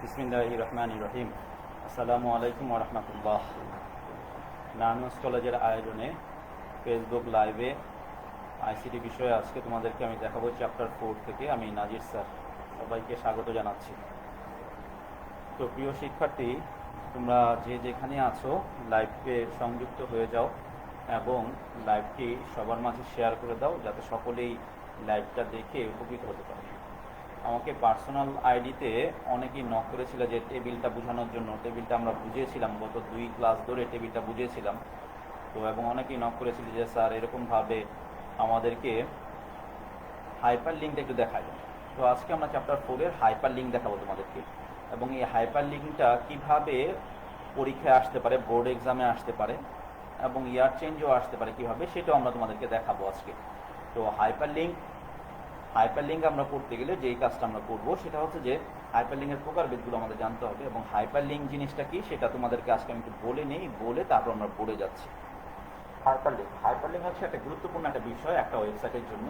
বিসমিল্লাহির রহমানির রহিম। আসসালামু আলাইকুম ওয়া রাহমাতুল্লাহ। নারায়ণগঞ্জ কলেজের আয়োজনে ফেসবুক লাইভে আইসিটি বিষয়ে আজকে তোমাদেরকে আমি দেখাবো চ্যাপ্টার 4 থেকে। আমি নাজির স্যার, সবাইকে স্বাগত জানাচ্ছি। তো প্রিয় শিক্ষার্থী, তোমরা যে যেখানে আছো লাইভে সংযুক্ত হয়ে যাও এবং লাইভটি সবার মাঝে শেয়ার করে দাও, যাতে সকলেই লাইভটা দেখে উপকৃত হতে পারে। আমাকে পার্সোনাল আইডিতে অনেকেই নক করেছিল যে টেবিলটা বোঝানোর জন্য। টেবিলটা আমরা বুঝিয়েছিলাম, গত 2 ক্লাস ধরে টেবিলটা বুঝিয়েছিলাম। তো এবং অনেকেই নক করেছিল যে স্যার এরকমভাবে আমাদেরকে হাইপার লিঙ্কটা একটু দেখায়। তো আজকে আমরা চ্যাপ্টার 4-এর হাইপার লিঙ্ক দেখাবো তোমাদেরকে, এবং এই হাইপার লিঙ্কটা কীভাবে পরীক্ষায় আসতে পারে, বোর্ড এক্সামে আসতে পারে এবং ইয়ার চেঞ্জও আসতে পারে কীভাবে, সেটাও আমরা তোমাদেরকে দেখাবো আজকে। তো হাইপার লিঙ্ক আমরা করতে গেলে যেই কাজটা আমরা করবো সেটা হচ্ছে যে হাইপার লিঙ্কের প্রকারভেদগুলো আমাদের জানতে হবে, এবং হাইপার লিঙ্ক জিনিসটা কি সেটা তোমাদেরকে আজকে আমি একটু বলে নেই, বলে তারপর আমরা পড়ে যাচ্ছি। হাইপার লিঙ্ক হচ্ছে একটা গুরুত্বপূর্ণ একটা বিষয় একটা ওয়েবসাইটের জন্য।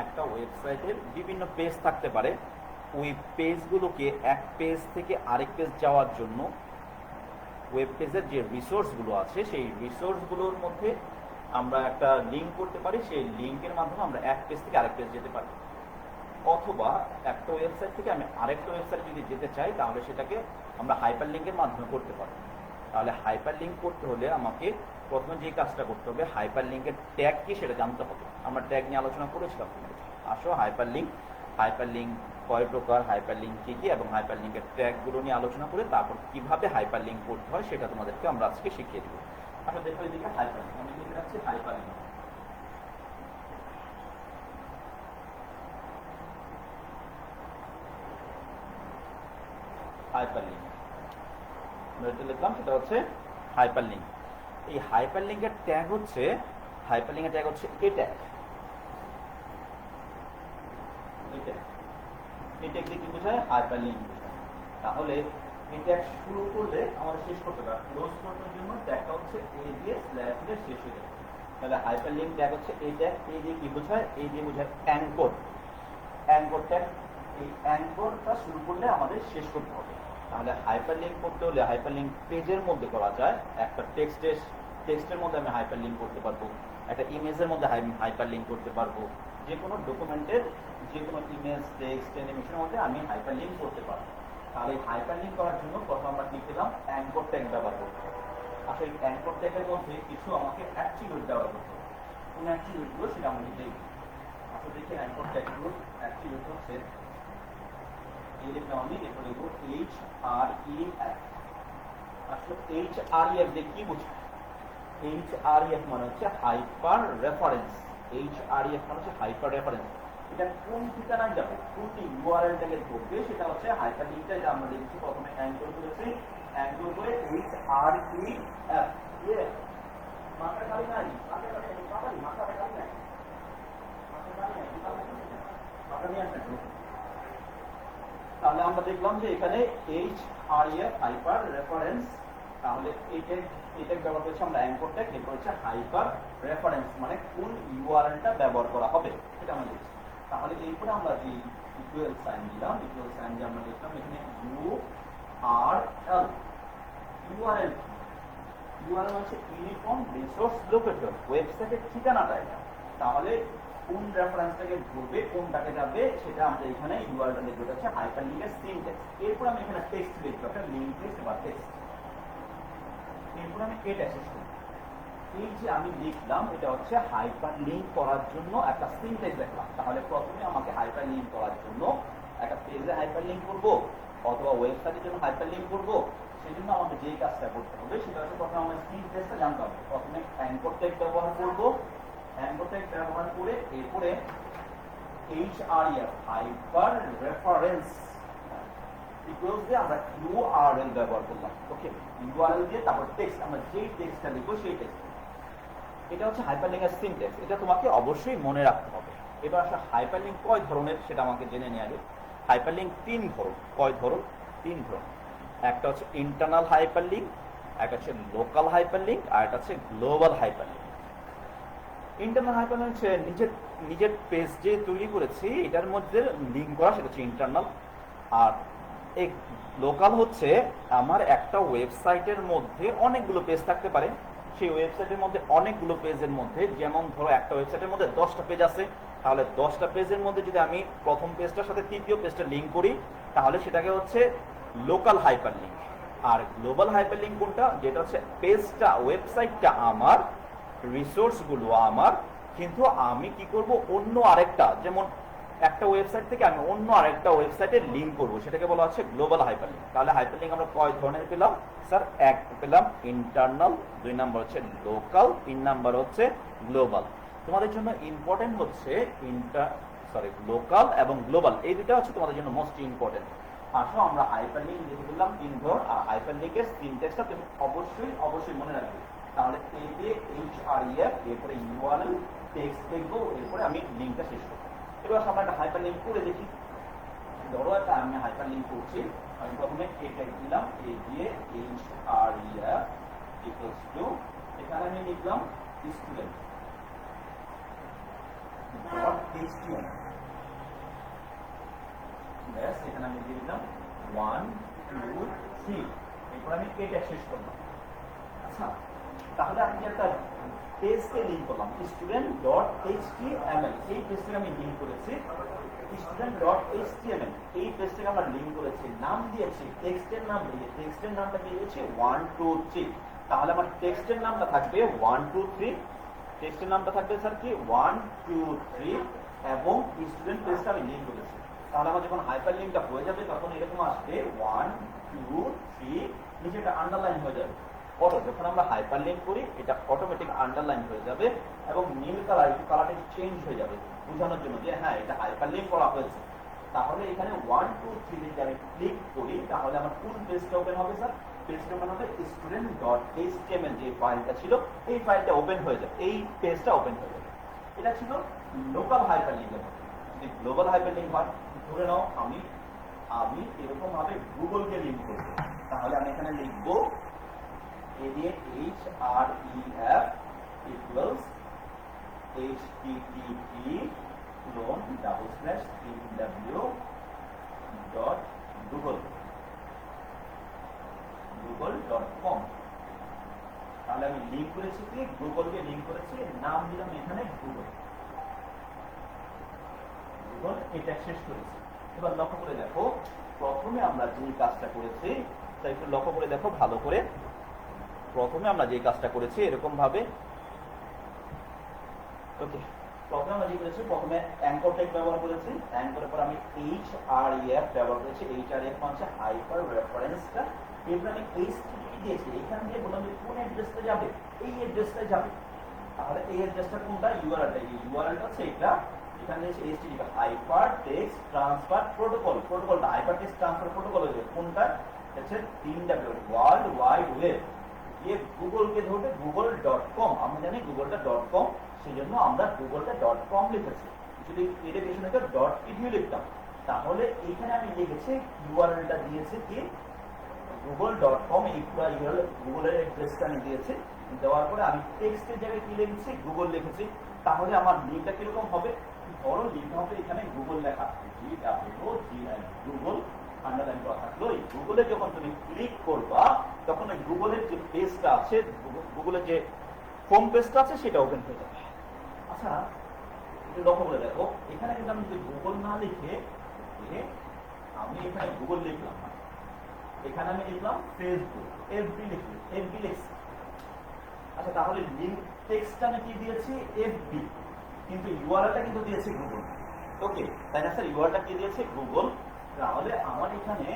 একটা ওয়েবসাইটের বিভিন্ন পেজ থাকতে পারে, ওই পেজগুলোকে এক পেজ থেকে আরেক পেজ যাওয়ার জন্য ওয়েব পেজের যে রিসোর্সগুলো আছে সেই রিসোর্সগুলোর মধ্যে আমরা একটা লিঙ্ক করতে পারি। সেই লিঙ্কের মাধ্যমে আমরা এক পেজ থেকে আরেক পেজ যেতে পারি, অথবা একটা ওয়েবসাইট থেকে আমি আরেকটা ওয়েবসাইট যদি যেতে চাই তাহলে সেটাকে আমরা হাইপার লিঙ্কের মাধ্যমে করতে পারি। তাহলে হাইপার লিঙ্ক করতে হলে আমাকে প্রথমে যে কাজটা করতে হবে, হাইপার লিঙ্কের ট্যাগ কি সেটা জানতে হবে। আমরা ট্যাগ নিয়ে আলোচনা করেছিলাম। আসো হাইপার লিঙ্ক কয় প্রকার, হাইপার লিঙ্ক কী কী, এবং হাইপার লিঙ্কের ট্যাগগুলো নিয়ে আলোচনা করে তারপর কীভাবে হাইপার লিঙ্ক করতে হয় সেটা তোমাদেরকে আমরা আজকে শিখিয়ে দেবো। আসলে দেখো এদিকে হাইপার লিঙ্ক, আমি লিখে রাখছি হাইপার লিঙ্ক। হাইপার লিঙ্ক আমরা লিখলাম, সেটা হচ্ছে হাইপার লিঙ্ক। এই হাইপার লিঙ্কের ট্যাগ হচ্ছে এই ট্যাগ। এই ট্যাগ দিয়ে কি বোঝায়? হাইপার লিঙ্ক বোঝায়। তাহলে এই ট্যাগ শুরু করলে আমাদের শেষ করতে হবে, ক্লোজ করার জন্য ট্যাগটা হচ্ছে এ দিয়ে স্ল্যাশ দিয়ে শেষ হয়ে যাবে। তাহলে হাইপার লিঙ্ক ট্যাগ হচ্ছে এই ট্যাগ। এই দিয়ে কি বোঝায়? এই দিয়ে বোঝায় অ্যাঙ্কর ট্যাগ। এই অ্যাঙ্করটা শুরু করলে আমাদের শেষ করতে হবে। তাহলে হাইপার লিঙ্ক করতে হলে হাইপার লিঙ্ক পেজের মধ্যে করা যায়। একটা টেক্সটের মধ্যে আমি হাইপার লিঙ্ক করতে পারবো, একটা ইমেজের মধ্যে হাইপার লিঙ্ক করতে পারবো, যে কোনো ডকুমেন্টের যে কোনো ইমেজ, টেক্সট, অ্যানিমেশনের মধ্যে আমি হাইপার লিঙ্ক করতে পারবো। তাহলে হাইপার লিঙ্ক করার জন্য প্রথম আমরা কি পেলাম? অ্যাঙ্কর ট্যাগ ব্যবহার করতে হবে। আসলে এই অ্যাঙ্কর ট্যাগের মধ্যে কিছু আমাকে অ্যাট্রিবিউট ব্যবহার করতে হবে। কোন অ্যাট্রিবিউটগুলো সেটা আমরা দেখি। আসলে দেখি অ্যাঙ্কর ট্যাগগুলো অ্যাট্রিবিউট হচ্ছে আমি এটা লিখবো HREF। আসলে HREF দিয়ে কি বোঝায়? HREF মানে হচ্ছে হাইপার রেফারেন্স। HREF মানে হচ্ছে হাইপার রেফারেন্স। এটা কোন ঠিকানায় যাবে, কোনটি ইউআরএল থেকে ঢুকবে, সেটা হচ্ছে হাইপার লিঙ্কটা। যে আমরা লিখছি প্রথমে অ্যাঙ্কর করেছি, অ্যাঙ্কর করে HREF। মাথা খালি নাই, মাথা নিয়ে আসেন। তাহলে আমরা দেখলাম যে এখানে HREF হাইপার রেফারেন্স। তাহলে এটা ব্যবহার করছি আমরা অ্যাঙ্কর ট্যাগ, এরপর হচ্ছে হাইপার রেফারেন্স মানে কোন ইউআরএলটা ব্যবহার করা হবে সেটা আমরা দেখছি। তাহলে এরপরে আমরা যে ইকুয়াল সাইন দিলাম, ইকুয়াল সাইন দিয়ে আমরা দেখলাম এখানে URL। ইউআরএল হচ্ছে ইউনিফর্ম রিসোর্স লোকেটর, ওয়েবসাইটের ঠিকানাটা এটা। তাহলে কোন রেফারেন্সটাকে ঘুরবে, কোনটাকে যাবে, সেটা আমরা এখানে ইউআরএল লিখবো, হচ্ছে হাইপার লিঙ্কের সিনট্যাক্স। এরপর আমি এখানে টেক্সট লিখবো, একটা লিঙ্ক টেক্সট বা টেক্সট। এরপর আমি এটা শেষ করব। এই যে আমি লিখলাম এটা হচ্ছে হাইপার লিঙ্ক করার জন্য একটা সিনট্যাক্স লিখলাম। তাহলে প্রথমে আমাকে হাইপার লিঙ্ক করার জন্য একটা পেজে হাইপার লিঙ্ক করব অথবা ওয়েবসাইটের জন্য হাইপার লিঙ্ক করব, সেই জন্য আমাকে যে কাজটা করতে হবে সেটা হচ্ছে প্রথমে আমাদের সিনট্যাক্সটা জানতে হবে। প্রথমে অ্যাঙ্কর ট্যাগ ব্যবহার করব, অ্যাঙ্কর ট্যাগ ব্যবহার করে এরপরে HREF হাইপার রেফারেন্স ইকুয়ালস দিয়ে আমরা URL ব্যবহার করলাম। ওকে, URL দিয়ে তারপর টেক্সট, আমরা যেই টেক্সটটা লিখবো সেই টেক্সট। এটা হচ্ছে হাইপারলিংকের সিনট্যাক্স। এটা তোমাকে অবশ্যই মনে রাখতে হবে। এবার আসলে হাইপারলিংক কয় ধরনের সেটা আমাকে জেনে নিয়ে আগে। হাইপারলিংক 3 ধরন। কয় ধরন? 3 ধরন। একটা হচ্ছে ইন্টারনাল হাইপারলিংক, একটা হচ্ছে লোকাল হাইপারলিংক, আর একটা হচ্ছে গ্লোবাল হাইপারলিংক। ইন্টারনাল হাইপারলিংক হচ্ছে নিজের পেজ যে তৈরি করেছি এটার মধ্যে লিঙ্ক করা, সেটা হচ্ছে ইন্টারনাল। আর এই লোকাল হচ্ছে আমার একটা ওয়েবসাইটের মধ্যে অনেকগুলো পেজ থাকতে পারে। সেই ওয়েবসাইটের মধ্যে অনেকগুলো পেজের মধ্যে, যেমন ধরো একটা ওয়েবসাইটের মধ্যে 10টা পেজ আছে, তাহলে 10টা পেজের মধ্যে যদি আমি প্রথম পেজটার সাথে তৃতীয় পেজটা লিঙ্ক করি, তাহলে সেটাকে হচ্ছে লোকাল হাইপার লিঙ্ক। আর গ্লোবাল হাইপার লিঙ্ক কোনটা? যেটা হচ্ছে পেজটা, ওয়েবসাইটটা আমার, রিসোর্সগুলো আমার, কিন্তু আমি কি করব, অন্য আরেকটা, যেমন একটা ওয়েবসাইট থেকে আমি অন্য আরেকটা ওয়েবসাইটে লিঙ্ক করব, সেটাকে বলা হচ্ছে গ্লোবাল হাইপারলিংক। তাহলে হাইপারলিংক আমরা কয় ধরনের পেলাম স্যার? এক পেলাম ইন্টারনাল, 2 নাম্বার হচ্ছে লোকাল, 3 নাম্বার হচ্ছে গ্লোবাল। তোমাদের জন্য ইম্পর্টেন্ট হচ্ছে লোকাল এবং গ্লোবাল, এই দুটো হচ্ছে তোমাদের জন্য মোস্ট ইম্পর্টেন্ট। আসো আমরা হাইপারলিংক দেখে দিলাম 3 ধর, আর হাইপারলিংকের সিনট্যাক্সটা তুমি অবশ্যই মনে রাখবে। তাহলে এই যে href, এরপরে ইউআরএল, টেক্সট লিখবো, এরপরে আমি লিঙ্কটা শেষ করব। এবার আমরা একটা হাইপার লিঙ্ক করে দেখি। ধরো একটা আমি হাইপার লিঙ্ক করছি, আমি প্রথমে এটা দিলাম, এই দিয়ে href ইকুয়ালস টু, এখানে আমি লিখলাম স্টুডেন্ট ডট html, ব্যাস এখানে আমি দিয়ে দিলাম 1 2 3, এরপর আমি এটা শেষ করলাম। আচ্ছা, তাহলে আমি একটা পেজকে লিংক করলাম, student.html, এই পেজটাকে আমি লিংক করেছি student.html, এই পেজটাকে আমরা লিংক করেছি, নাম দিয়েছি টেক্সটের নাম দিয়ে, টেক্সটের নামটা দিয়েছি 1 2 3। তাহলে আমার টেক্সটের নামটা থাকবে 1 2 3, টেক্সটের নামটা থাকবে স্যার কি 1 2 3, এবং স্টুডেন্ট পেজটা আমি লিংক করেছি। তাহলে আমার যখন হাইপার লিংকটা হয়ে যাবে তখন এরকম আসবে 1 2 3, নিচে এটা আন্ডারলাইন হয়ে যাবে। যখন আমরা হাইপার লিংক করি এটা অটোমেটিক আন্ডারলাইন হয়ে যাবে এবং নীল কালার, একটু কালারটা চেঞ্জ হয়ে যাবে বোঝানোর জন্য যে হ্যাঁ এটা হাইপার লিংক করা হয়েছে। তাহলে এখানে 1 2 3 যদি আমি ক্লিক করি, তাহলে আমার কোন পেজটা ওপেন হবে স্যার? পেজটা ওপেন হবে student.html, যে ফাইলটা ছিল এই ফাইলটা ওপেন হয়ে যাবে, এই পেজটা ওপেন হয়ে যাবে। এটা ছিল লোকাল হাইপার লিংকের মধ্যে। যদি গ্লোবাল হাইপার লিংক হয়, ধরে নাও আমি এরকম ভাবে গুগলকে লিংক করব, তাহলে আমি এখানে লিখবো href equals http://www.google.com। তাহলে আমি লিংক করেছি কি, গুগলকে লিংক করেছি, নাম দিলাম এখানে গুগল, এটা শেষ করেছি। এবার লক্ষ্য করে দেখো, প্রথমে আমরা যে কাজটা করেছি, তাই একটু লক্ষ্য করে দেখো ভালো করে। প্রথমে আমরা যে কাজটা করেছি এরকম ভাবে, ওকে, প্রথমে আমরা যে করেছি, প্রথমে অ্যাঙ্কর ট্যাগ ব্যবহার করেছি, অ্যাঙ্করের পর আমি href ব্যবহার করেছি, href মানে হাইপার রেফারেন্সটা, এরপর আমি http দিয়েছি, এখান দিয়ে বললাম যে কোন অ্যাড্রেসটা যাবে, এই অ্যাড্রেসটা যাবে। তাহলে এই অ্যাড্রেসটা কোনটা? ইউআরএলটা, এই ইউআরএলটা হচ্ছে এটা, এখানে এসে http hyper text transfer protocol, প্রোটোকলটা হাইপার টেক্সট ট্রান্সফার প্রোটোকল হচ্ছে কোনটা? হচ্ছে 3w, ওয়ার্ল্ড ওয়াইড ওয়েব, ये গুগলকে ধরবে google.com, আমরা জানি গুগলটা .com, সেজন্য আমরা গুগলটা .com লিখেছি। যদি এটা পেছনে একটা .edu লিখতাম, তাহলে এখানে আমি লিখেছি ইউআরএলটা দিয়েছি কি google.com, এই পুরো ইউআরএল গুগলের অ্যাড্রেসটা আমি দিয়েছি, দেওয়ার পরে আমি টেক্সটের জায়গায় কি লিখেছি, গুগল লিখেছি। তাহলে আমার লিঙ্কটা কিরকম হবে? ধরো লিঙ্ক হবে এখানে গুগল লেখা, গুগল আন্ডারলাইন করা থাকলো। এই গুগলে যখন তুমি ক্লিক করবা, তখন ওই গুগলের যে পেজটা আছে, গুগলের যে হোম পেজটা আছে, সেটা ওপেন হয়ে যাবে। আচ্ছা, একটু লক্ষ্য করে দেখো, এখানে কিন্তু আমি যদি গুগল না লিখে আমি এখানে গুগল লিখলাম না, এখানে আমি লিখলাম ফেসবুক, এফবি লিখছি। আচ্ছা, তাহলে লিঙ্ক টেক্সটটা আমি কি দিয়েছি? এফবি, কিন্তু ইউআরএলটা কিন্তু দিয়েছি গুগল। ওকে, তাই না স্যার? ইউআরএলটা কি দিয়েছে? গুগল। তাহলে আমার এখানে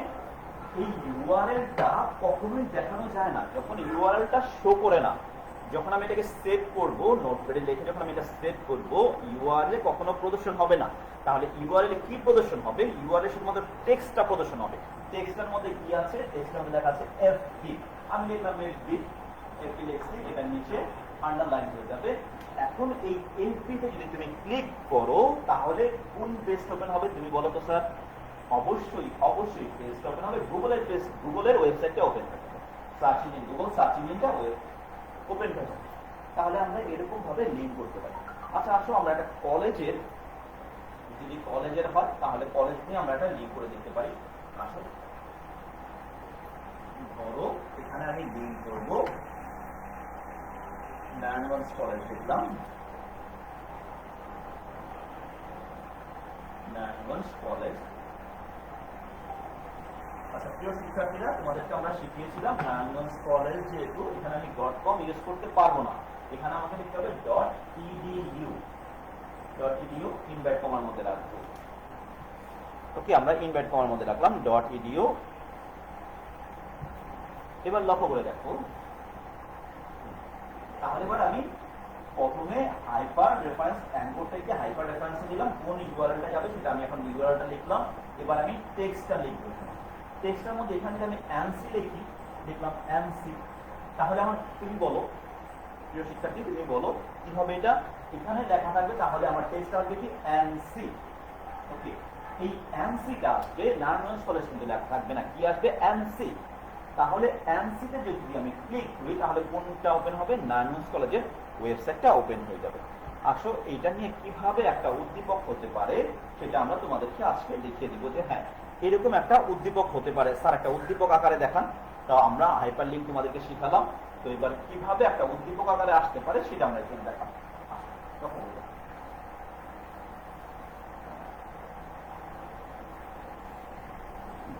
এই ইউআরএলটা কখনোই দেখানো যায় না যখন ইউআরএলটা শো করে না। যখন আমি এটাকে সেভ করব, নোটপ্যাডে লিখে যখন আমি এটা সেভ করব, ইউআরএল কখনো প্রদর্শন হবে না। তাহলে ইউআরএল কি প্রদর্শন হবে? ইউআরএল শুধুমাত্র টেক্সটটা প্রদর্শন হবে। টেক্সটের মধ্যে কি আছে? টেক্সটের মধ্যে লেখা আছে এফবি, আমি লিখলাম এফবি, লিখছি, এটার নিচে আন্ডারলাইন হয়ে যাবে। এখন এই এফবিতে যদি তুমি ক্লিক করো, তাহলে কোন পেজ ওপেন হবে তুমি বলো তো স্যার? অবশ্যই পেজটা ওপেন হবে গুগলের পেজ, গুগলের ওয়েবসাইটটা ওপেন হয়ে যাবে, সার্চ ইঞ্জিন, গুগল সার্চ ইঞ্জিনটা ওপেন হয়ে যাবে। তাহলে আমরা এরকম ভাবে লিঙ্ক করতে পারি। আচ্ছা, আসো আমরা একটা কলেজের, যদি কলেজের হয় তাহলে কলেজ নিয়ে আমরা একটা লিঙ্ক করে দিতে পারি। আসো ধরো এখানে আমি লিঙ্ক করব নারায়ণগঞ্জ কলেজ লিখলাম, নারায়ণগঞ্জ কলেজ। আচ্ছা প্রিয় শিক্ষার্থীরা, তোমাদেরকে আমরা শিখিয়েছিলাম নারায়ণগঞ্জ কলেজ যেহেতু এখানে আমি .com ইউজ করতে পারবো না, এখানে আমাকে লিখতে হবে .edu, ইনভার্ট কমার মধ্যে রাখবো। ওকে, আমরা ইনভার্ট কমার মধ্যে রাখলাম .edu। এবার লক্ষ্য করে দেখো, তাহলে এবার আমি প্রথমে হাইপার রেফারেন্স অ্যাঙ্কর থেকে হাইপার রেফারেন্সে দিলাম, কোন ইউআরএলটা যাবে সেটা আমি এখন ইউআরএলটা লিখলাম। এবার আমি টেক্সটটা লিখবো, টেক্সটের মধ্যে এখানে আমি এনসি লিখি, লিখলাম এনসি। তাহলে আমার তুমি বলো প্রিয় শিক্ষার্থী, তুমি বলো কি হবে এটা, এখানে লেখা থাকবে, তাহলে আমার টেক্সট আসবে কি এনসি। ওকে, এই এনসিটা আসবে, নারায়ণগঞ্জ কলেজ কিন্তু লেখা থাকবে না, কি আসবে এনসি। তাহলে এনসিতে যদি আমি ক্লিক করি তাহলে কোনটা ওপেন হবে, নারায়ণগঞ্জ কলেজের ওয়েবসাইটটা ওপেন হয়ে যাবে। আসো এইটা নিয়ে কিভাবে একটা উদ্দীপক হতে পারে সেটা আমরা তোমাদেরকে আজকে দেখিয়ে দিব, যে হ্যাঁ এরকম একটা উদ্দীপক হতে পারে। স্যার একটা উদ্দীপক আকারে দেখান, তো আমরা হাইপার লিঙ্ক তোমাদেরকে শিখালাম, তো এবার কিভাবে একটা উদ্দীপক আকারে আসতে পারে সেটা আমরা এখানে দেখাবো।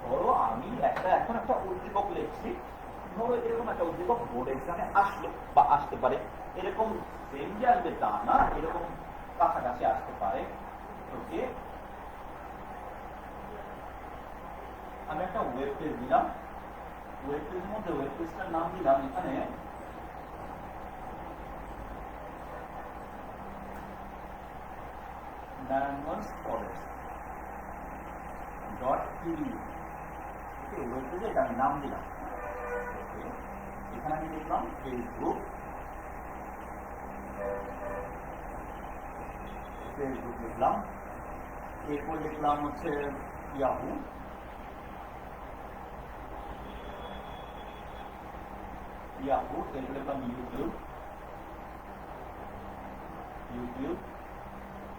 ধরো আমি এখন একটা উদ্দীপক লিখছি, ধরো এরকম একটা উদ্দীপক বোর্ড এক্সামে আসলো বা আসতে পারে, এরকম সেম যে আসবে তা না, এরকম কাছাকাছি আসতে পারে। ওকে, আমি একটা ওয়েব পেজ দিলাম, ওয়েব পেজের মধ্যে ওয়েব পেজটার নাম দিলাম এখানে নারায়ণগঞ্জ কলেজ .edu। ওয়েব পেজে এটা আমি নাম দিলাম। এখানে আমি লিখলাম ফেসবুক, লিখলাম, এরপর লিখলাম হচ্ছে ইয়াহু, এরপর লিখলাম ইউটিউব,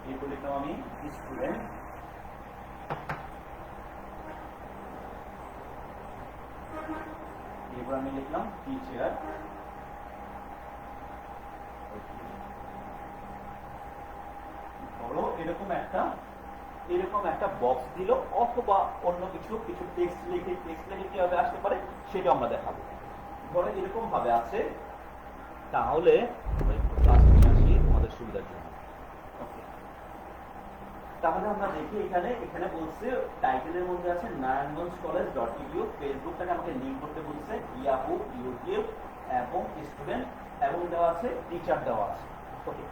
এরপর লিখলাম আমি স্টুডেন্ট, এরপর আমি লিখলাম টিচার। ধরো এরকম একটা বক্স দিল, অথবা অন্য কিছু টেক্সট লিখে কিভাবে আসতে পারে সেটা আমরা দেখাবো। ধরো এরকম ভাবে আছে, তাহলে আসি তোমাদের সুবিধার জন্য। তাহলে আমরা দেখি এখানে বলছে টাইটেলের মধ্যে আছে নারায়ণগঞ্জ কলেজ .edu, ফেসবুকটাকে আমাকে লিংক করতে বলছে, ইয়াহু, ইউটিউব এবং স্টুডেন্ট, এবং দেওয়া আছে টিচার দেওয়া আছে। ওকে,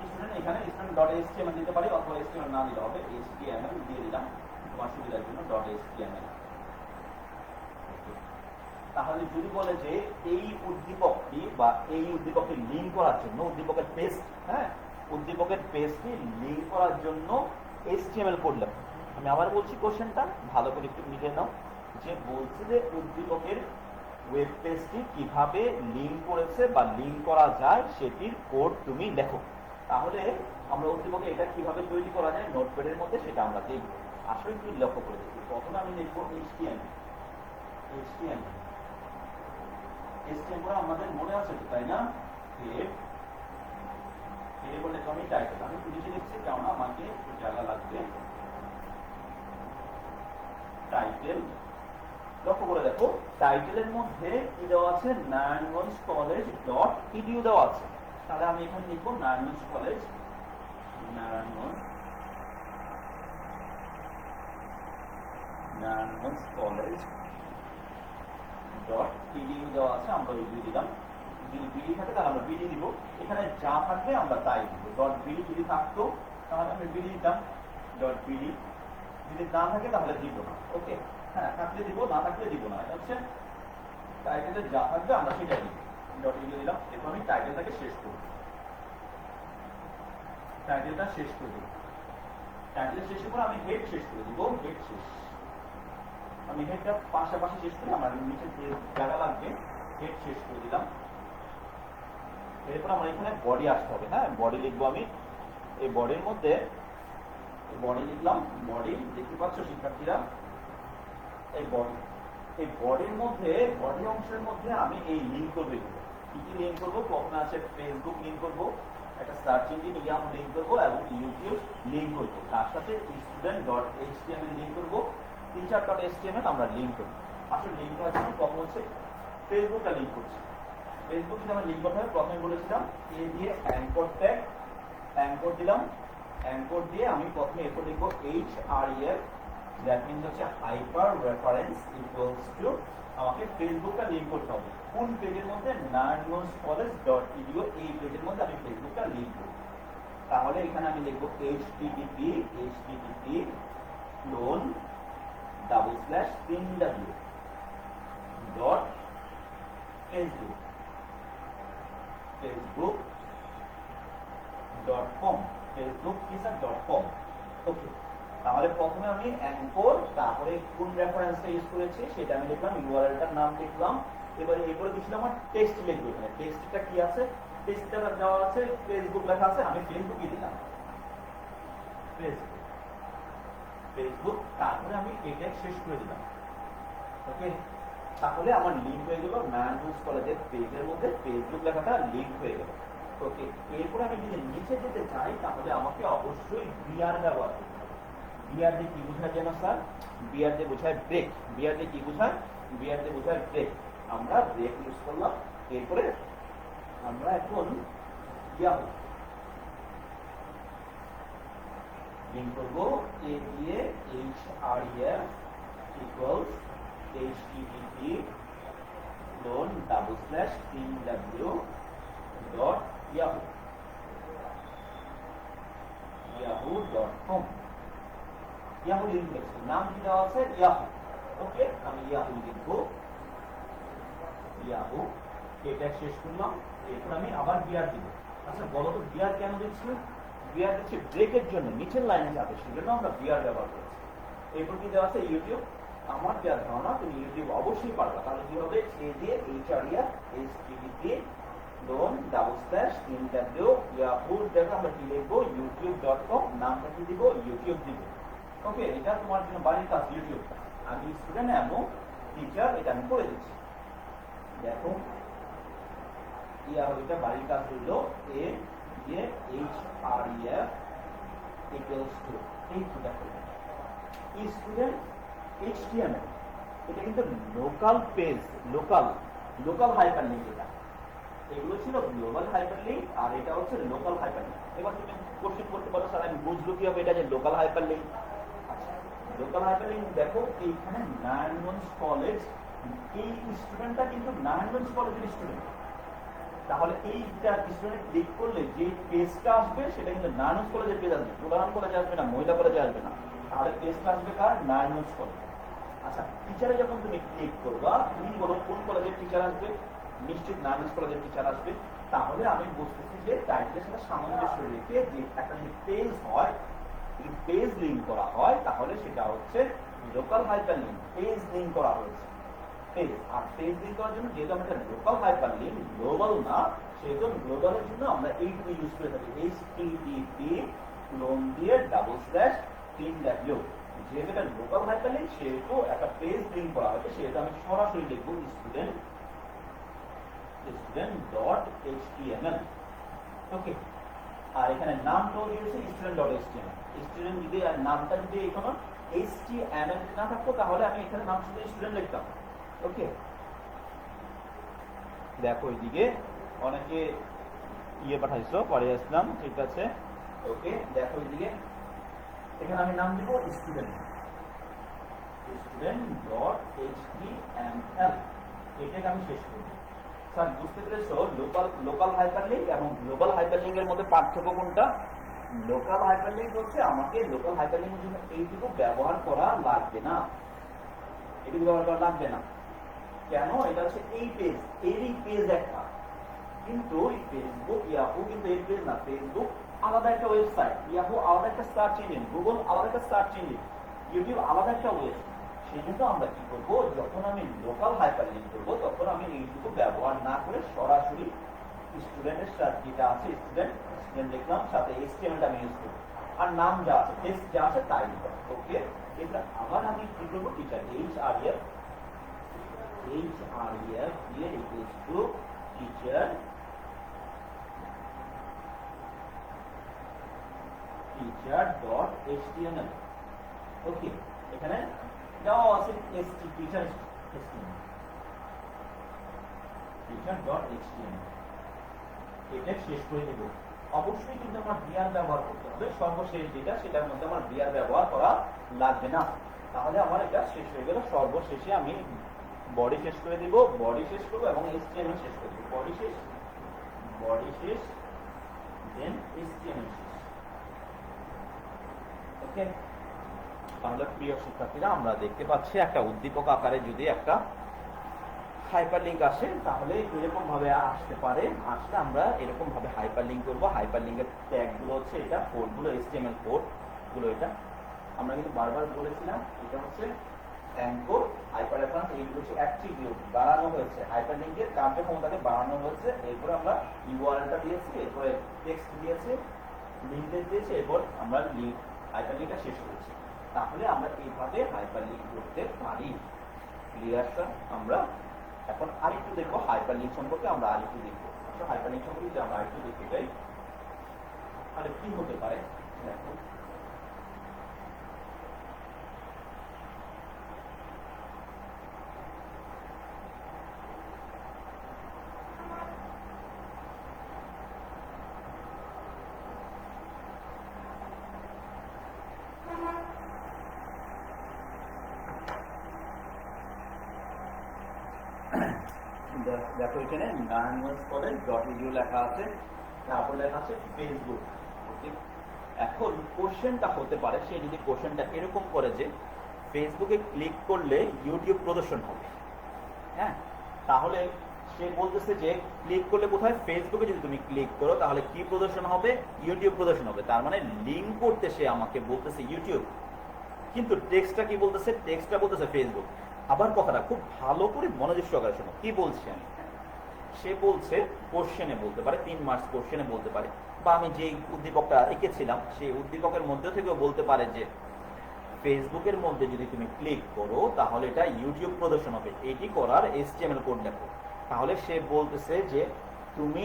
স্টুডেন্ট এখানে student.html দিতে পারি, অথবা html না দিলে হবে, html দিয়ে দিলাম তোমার সুবিধার জন্য .html। তাহলে যদি বলে যে এই উদ্দীপকটি বা এই উদ্দীপকটি লিংক করার জন্য উদ্দীপকের পেজটি লিংক করার জন্য HTML কোড লেখো। আমি আবার বলছি কোশ্চেনটা ভালো করে একটু লিখে নাও, যে বলছে যে উদ্দীপকের ওয়েব পেজটি কিভাবে লিংক করেছে বা লিংক করা যায় সেটির কোড তুমি লেখো। তাহলে আমরা উদ্দীপকে এটা কিভাবে তৈরি করা যায় নোটপ্যাডের মধ্যে সেটা আমরা দেখব। আসলে একটু লক্ষ্য করে দেখি, প্রথমে আমি লিখবো HTML আমাদের মনে আছে তাই না, বলে আমি টাইটেল, আমি পুলিশে লিখছি কারণ আমাকে জায়গা লাগবে। টাইটেল, লক্ষ্য করে দেখো টাইটেলের মধ্যে কি দেওয়া আছে, নারায়ণগঞ্জ কলেজ .edu দেওয়া আছে। তাহলে আমি এখানে লিখবো নারায়ণগঞ্জ কলেজ .edu দেওয়া আছে, আমরা এডিউ দিলাম। যদি বিডি থাকে তাহলে আমরা বিডি দিব, এখানে যা থাকবে আমরা তাই দিব। .bd যদি থাকতো তাহলে আমি বিডি দিতাম .bd, যদি না থাকে তাহলে দিব না। ওকে, হ্যাঁ থাকলে দিব, না থাকলে দিব না। এটা হচ্ছে টাইটেলে যা থাকবে আমরা সেটাই দিব। .edu দিলাম, এরপর আমি টাইটেলটাকে শেষ করব, টাইটেলটা শেষ করে দেব। টাইটেল শেষের পর আমি হেড শেষ করে দিব, হেড শেষ, আমি হেডটা পাশাপাশি শেষ করি, আমার নিচে যে জায়গা লাগবে হেড শেষ করে দিলাম। এরপর আমরা এখানে বডি আসতে হবে। হ্যাঁ, বডি লিখবো আমি, এই বডির মধ্যে বডি লিখলাম, বডি দেখতে পাচ্ছ শিক্ষার্থীরা, এই বডি এই বডির মধ্যে, বডি অংশের মধ্যে আমি এই লিঙ্ক করবো। কি কি লিঙ্ক করবো? প্রথমে আছে ফেসবুক লিঙ্ক করবো, একটা সার্চ ইঞ্জিন ইয়াহু লিঙ্ক করবো এবং ইউটিউব লিঙ্ক করবো। তার সাথে student.html লিঙ্ক করবো, teacher.html আমরা লিঙ্ক করবো। আসলে লিঙ্ক করার জন্য প্রথম হচ্ছে ফেসবুকটা লিঙ্ক করছি। ফেসবুক যদি আমরা লিঙ্ক করতে হবে, প্রথমে বলেছিলাম এ দিয়ে অ্যাঙ্কর ট্যাগ, অ্যাঙ্কর দিলাম, অ্যাঙ্কর দিয়ে আমি প্রথমে এরপর লিখবো HREF, দ্যাট মিনস হচ্ছে হাইপার রেফারেন্স ইকুয়ালস টু, আমাকে ফেসবুকটা লিঙ্ক করতে হবে। কোন পেজের মধ্যে? naranjganj.college.edu, এই পেজের মধ্যে আমি ফেসবুকটা লিঙ্ক করব। তাহলে এখানে আমি লিখবো http://facebook.com। ওকে, তাহলে প্রথমে আমি অ্যাঙ্কর, তারপরে কোন রেফারেন্সটা ইউজ করেছি সেটা আমি লিখলাম, ইউআরএলটার নাম লিখলাম। এবারে এরপরে দিছিলাম আমার টেক্সট লিখবো। এখানে টেক্সটটা কি আছে? টেক্সটটা দেওয়া আছে ফেসবুক লেখা আছে, আমি ফেসবুকই দিলাম, ফেসবুক। তারপরে আমি এটা শেষ করে দিলাম। ওকে, তাহলে আমার লিঙ্ক হয়ে গেল নারায়ণগঞ্জ কলেজের পেজের মধ্যে ফেসবুক লেখাটা লিঙ্ক হয়ে গেল। ওকে, এরপরে আমি যদি নিচে যেতে চাই তাহলে আমাকে অবশ্যই বিআর ব্যবহার করতে হবে। বিআর দিয়ে কি বোঝায় যেন স্যার? বিআর দিয়ে বোঝায় ব্রেক। বিআর দিয়ে কি বোঝায়? বিআর দিয়ে বোঝায় ব্রেক। আমরা ব্রেক ইউজ করলাম। এরপরে আমরা এখন ইয়াহু লিঙ্ক করবো, এ দিয়ে HREF equals http://yahoo.com। Yahoo link দেখছি, নাম কি দেওয়া আছে? ইয়াহু। ওকে, আমি ইয়াহু লিখবো, ইয়াহু। এটা শেষ করলাম। এরপর আমি আবার বিআর দিব। আচ্ছা বলো তো বিআর কেন দিচ্ছি? বিআর দিচ্ছি ব্রেকের জন্য, নিচের লাইনে যাবে সেজন্য আমরা বিআর ব্যবহার করছি। এরপর কি দেওয়া আছে? ইউটিউব। আমার যা ধারণা তুমি ইউটিউব অবশ্যই পারবা। তাহলে কি হবে? এ দিয়ে HREF http://yahoo জায়গা আমরা কি লিখবো? youtube.com, নামটা কি দিব? ইউটিউব দিব। ওকে, এটা তোমার জন্য বাড়ির কাজ। ইউটিউব আমি স্টুডেন্ট এবং টিচার, এটা আমি করে দিচ্ছি। দেখো এটা বাড়ির কাজ হইল, এ দিয়ে HREF equals to এই দেখো স্টুডেন্ট HTML, এটা কিন্তু লোকাল পেজ, লোকাল হাইপারলিংক। এটা এগুলো ছিল গ্লোবাল হাইপারলিংক আর এটা হচ্ছে লোকাল হাইপারলিংক। এবার তুমি কোশ্চেন করতে পারো স্যার আমি বুঝবো কি হবে এটা যে লোকাল হাইপারলিংক? আচ্ছা, লোকাল হাইপারলিংক দেখো এইখানে নারায়ণগঞ্জ কলেজ, এই স্টুডেন্টটা কিন্তু নারায়ণগঞ্জ কলেজের স্টুডেন্ট। তাহলে এইটা স্টুডেন্ট ক্লিক করলে যে পেজটা আসবে সেটা কিন্তু নারায়ণগঞ্জ কলেজের পেজ আসবে, প্রধান কলেজে আসবে না, মহিলা কলেজে আসবে না। তাহলে পেজটা আসবে কার? নারায়ণগঞ্জ কলেজ। আচ্ছা, টিচারে যখন তুমি ক্লিক করবা, তুমি বলো কোন কলেজের টিচার আসবে? নিশ্চিত নারায়ণগঞ্জ কলেজের টিচার আসবে। তাহলে আমি বুঝতেছি যে টাইটেলের সাথে সামঞ্জস্য রেখে যে একটা যদি পেজ হয়, যদি পেজ লিঙ্ক করা হয় তাহলে সেটা হচ্ছে লোকাল হাইপারলিংক। পেজ লিঙ্ক করা হয়েছে, পেজ। আর পেজ লিঙ্ক করার জন্য যেহেতু আমরা লোকাল হাইপারলিংক, গ্লোবাল না, সেহেতু গ্লোবালের জন্য আমরা এইটুকু ইউজ করে থাকি, http://3w। যেহেতু এটা লোকাল হাইপারলিংক সেহেতু একটা পেজ লিঙ্ক করা হয়েছে, সেহেতু আমি সরাসরি লিখবো student.html। ওকে, আর এখানে নামটাও দিয়েছে student.html। স্টুডেন্ট যদি নামটা যদি এখানে HTML না থাকতো তাহলে আমি এখানে নাম শুধু স্টুডেন্ট লিখতাম। ওকে, দেখো এইদিকে অনেকে পাঠাইছো, পরে আসলাম, ঠিক আছে। ওকে, দেখো এইদিকে এখানে আমি নাম দিব student.html। এটাকে আমি শেষ করব। স্যার বুঝতে পেরেছো লোকাল হাইপারলিংক এবং গ্লোবাল হাইপারলিংকের মধ্যে পার্থক্য কোনটা? লোকাল হাইপারলিংক হচ্ছে আমাকে লোকাল হাইপারলিংকের জন্য এইটুকু ব্যবহার করা লাগবে না, এটুকু ব্যবহার করা লাগবে না। কেন? এটা হচ্ছে এই পেজ, এরই পেজ একটা। কিন্তু ফেসবুক, ইয়াহু কিন্তু এই পেজ না। ফেসবুক আলাদা একটা ওয়েবসাইট, ইয়াহু আলাদা একটা সার্চ ইঞ্জিন, গুগল আলাদা একটা সার্চ ইঞ্জিন, ইউটিউব আলাদা একটা ওয়েব। সেই জন্য আমরা কি করবো? যখন আমি লোকাল হাইপারলিংক করবো তখন আমি এইটুকু ব্যবহার না করে সরাসরি স্টুডেন্টের সাথে যেটা আছে স্টুডেন্ট লিখলাম, সাথে HTML আমি ইউজ করবো, আর নাম যা আছে টেক্সট যা আছে তাই লিখলাম। ওকে, এটা আবার আমি কি করবো? Teacher HREF href here equals to teacher dot html. ওকে, এখানে দেওয়া আছে teacher dot html, এটা শেষ করে দেব। অবশ্যই কিন্তু আমার বিআর ব্যবহার করতে হবে, সর্বশেষ যেটা সেটার মধ্যে আমার বিআর ব্যবহার করা লাগবে না, তাহলে আমার এটা শেষ হয়ে গেল। সর্বশেষে আমি বডি শেষ করে দিব, বডি শেষ করব এবং html শেষ করে দিব। বডি শেষ দেন html শেষ। ওকে, তাহলে প্রিয় শিক্ষার্থীরা আমরা দেখতে পাচ্ছি একটা উদ্দীপক আকারে যদি একটা হাইপারলিংক আসে তাহলে এরকম ভাবে আসতে পারে। আসলে আমরা এরকম ভাবে হাইপারলিংক করব। হাইপারলিংকের ট্যাগগুলো হচ্ছে এটা, কোডগুলো HTML কোডগুলো এটা আমরা কিন্তু বারবার বলেছিলাম, এটা হচ্ছে অ্যাঙ্কর, হাইপার রেফারেন্স, এইগুলো হচ্ছে অ্যাট্রিবিউট বাড়ানো হয়েছে, হাইপারলিংকের কার্যক্ষমতাকে বাড়ানো হয়েছে। এরপর আমরা ইউআরএলটা দিয়েছি, এরপরে টেক্সট দিয়েছি, লিংক দিয়েছি, এরপর আমরা হাইপারলিংকটা শেষ করেছি। তাহলে আমরা এইভাবে হাইপারলিংক করতে পারি। Clear sir? আমরা এখন আরেকটু দেখবো হাইপারলিংক সম্পর্কে, আমরা আরেকটু দেখবো। আচ্ছা, হাইপারলিংক সম্পর্কে যদি আমরা আরেকটু দেখতে চাই তাহলে কি হতে পারে দেখো। দেখো এখানে নারায়ণগঞ্জ কলেজ .edu লেখা আছে, তারপর লেখা আছে ফেসবুক। ওকে, এখন কোশ্চেনটা হতে পারে, সে যদি কোশ্চেনটা এরকম করে যে ফেসবুকে ক্লিক করলে ইউটিউব প্রদর্শন হবে, হ্যাঁ, তাহলে সে বলতেছে যে ক্লিক করলে কোথায়, ফেসবুকে যদি তুমি ক্লিক করো তাহলে কি প্রদর্শন হবে, ইউটিউব প্রদর্শন হবে। তার মানে লিঙ্ক করতে সে আমাকে বলতেছে ইউটিউব, কিন্তু টেক্সটটা কি বলতেছে, টেক্সটটা বলতেছে ফেসবুক। আবার কথাটা খুব ভালো করে মনোযোগ সহকারে শোনো, কি বলছে আমি। সে বলছে কোশ্চেনে বলতে পারে, 3 মার্কস কোশ্চেনে বলতে পারে, বা আমি যে উদ্দীপকটা এঁকেছিলাম সেই উদ্দীপকের মধ্যে থেকেও বলতে পারে যে ফেসবুকের মধ্যে যদি তুমি ক্লিক করো তাহলে এটা ইউটিউব প্রদর্শন হবে, এটি করার HTML কোড লেখো। তাহলে সে বলতেছে যে তুমি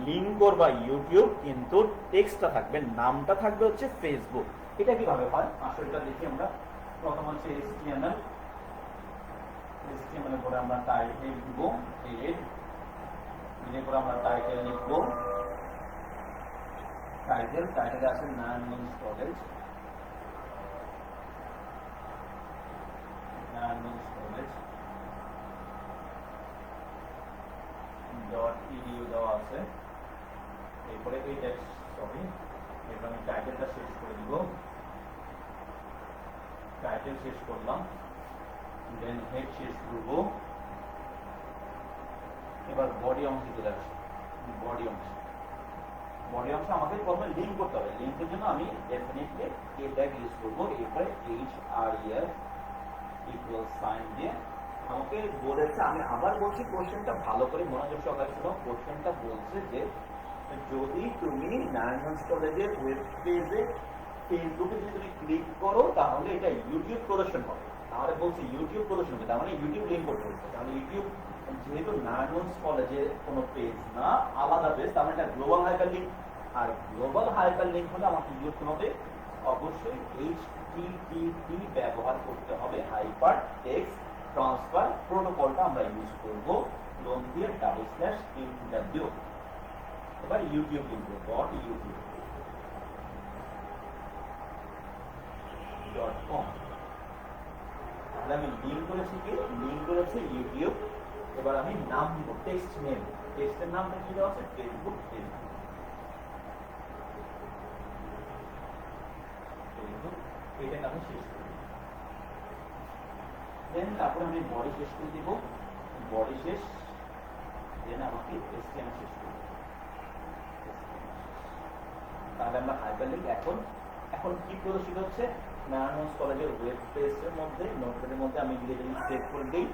লিঙ্ক করবা ইউটিউব, কিন্তু টেক্সটটা থাকবে, নামটা থাকবে হচ্ছে ফেসবুক। এটা কিভাবে হয় আসলে এটা দেখি আমরা। প্রথম হচ্ছে HTML এর পরে আমরা টাইটেল দিব, এর পরে আমরা টাইটেল লিখব, টাইটেল আছে নারায়ণগঞ্জ কলেজ, .edu দেওয়া আছে। এরপরে এই টেক্সট, সরি, এরপর আমি টাইটেলটা শেষ করে দিব, টাইটেল শেষ করলাম, দেন হেড শেষ করব। এবার বডি অংশ চলে আসছে, বডি অংশ আমাকে প্রথমে লিঙ্ক করতে হবে। লিঙ্কের জন্য আমি ডেফিনেটলি এ ট্যাগ ইউজ করব, এরপরে href ইকুয়াল সাইন দিয়ে আমাকে বলেছে, আমি আবার বলছি কোশ্চেনটা ভালো করে মনোযোগ সহকারে শোনো। কোশ্চেনটা বলছে যে যদি তুমি নারায়ণগঞ্জ কলেজের ওয়েব পেজে ফেসবুকে যদি তুমি ক্লিক করো তাহলে এটা ইউটিউব প্রদর্শন হবে। তাহলে বলছি ইউটিউব প্রদর্শন হবে, তার মানে ইউটিউব লিঙ্ক করতে হচ্ছে। তাহলে ইউটিউব যেহেতু নারায়ণগঞ্জ কলেজের কোনো পেজ না, আলাদা পেজ, তার মানে এটা গ্লোবাল হাইপার লিঙ্ক। আর গ্লোবাল হাইপার লিঙ্ক হলে আমাকে ইউজ করতে হবে অবশ্যই HTTP ব্যবহার করতে হবে, হাইপার টেক্সট ট্রান্সফার প্রোটোকলটা আমরা ইউজ করব, লোন দিয়ে /INTW। এবার ইউটিউব লিখব, .youtube.com। তাহলে আমি লিঙ্ক করেছি কি, লিঙ্ক করেছি ইউটিউব। এবার আমি নাম দিব, টেক্সট নেম, টেক্সটের নামটা কি দেওয়া আছে, ফেসবুক। এটাকে আমি শেষ করি, দেন তারপরে আমি বডি শেষ করে দিব, বডি শেষ, দেন আমাকে HTML শেষ করব। তাহলে আমরা হাইপারলিংক এখন কি প্রদর্শিত হচ্ছে, নারায়ণগঞ্জ কলেজের ওয়েব পেজের মধ্যে, নোটপ্যাডের মধ্যে আমি গিয়ে যদি সেভ করে দিই,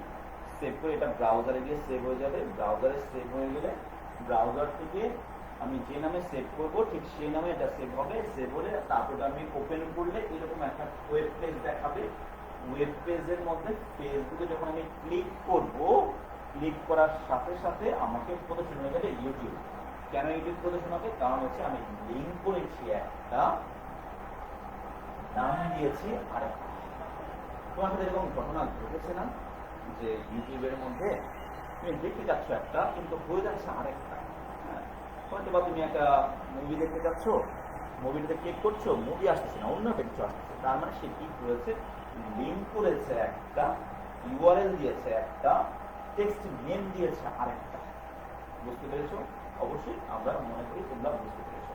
সেভ করে এটা ব্রাউজারে গিয়ে সেভ হয়ে যাবে। ব্রাউজারে সেভ হয়ে গেলে ব্রাউজার থেকে আমি যে নামে সেভ করবো ঠিক সেই নামে এটা সেভ হবে। সেভ হলে তারপর আমি ওপেন করলে এরকম একটা ওয়েব পেজ দেখাবে, ওয়েব পেজের মধ্যে ফেসবুকে যখন আমি ক্লিক করব, ক্লিক করার সাথে সাথে আমাকে প্রদর্শন হয়ে যাবে ইউটিউব। কেন ইউটিউব প্রদর্শন হবে? কারণ হচ্ছে আমি লিঙ্ক করেছি একটা, নাম দিয়েছি আরেকটা। তোমার সাথে এরকম ঘটনা ঘটেছে না যে ইউটিউবের মধ্যে তুমি দেখতে যাচ্ছ একটা, কিন্তু হয়ে যাচ্ছে আরেকটা। হয়তো বা তুমি একটা মুভি দেখতে যাচ্ছ, মুভিটাতে ক্লিক করছো, মুভি আসতেছে না, অন্য একটা কিছু আসতেছে। তার মানে সে কি করেছে? লিঙ্ক করেছে একটা, ইউআরএল দিয়েছে একটা, টেক্সট নেম দিয়েছে আরেকটা। বুঝতে পেরেছো? অবশ্যই আমরা মনে করি তোমরা বুঝতে পেরেছো।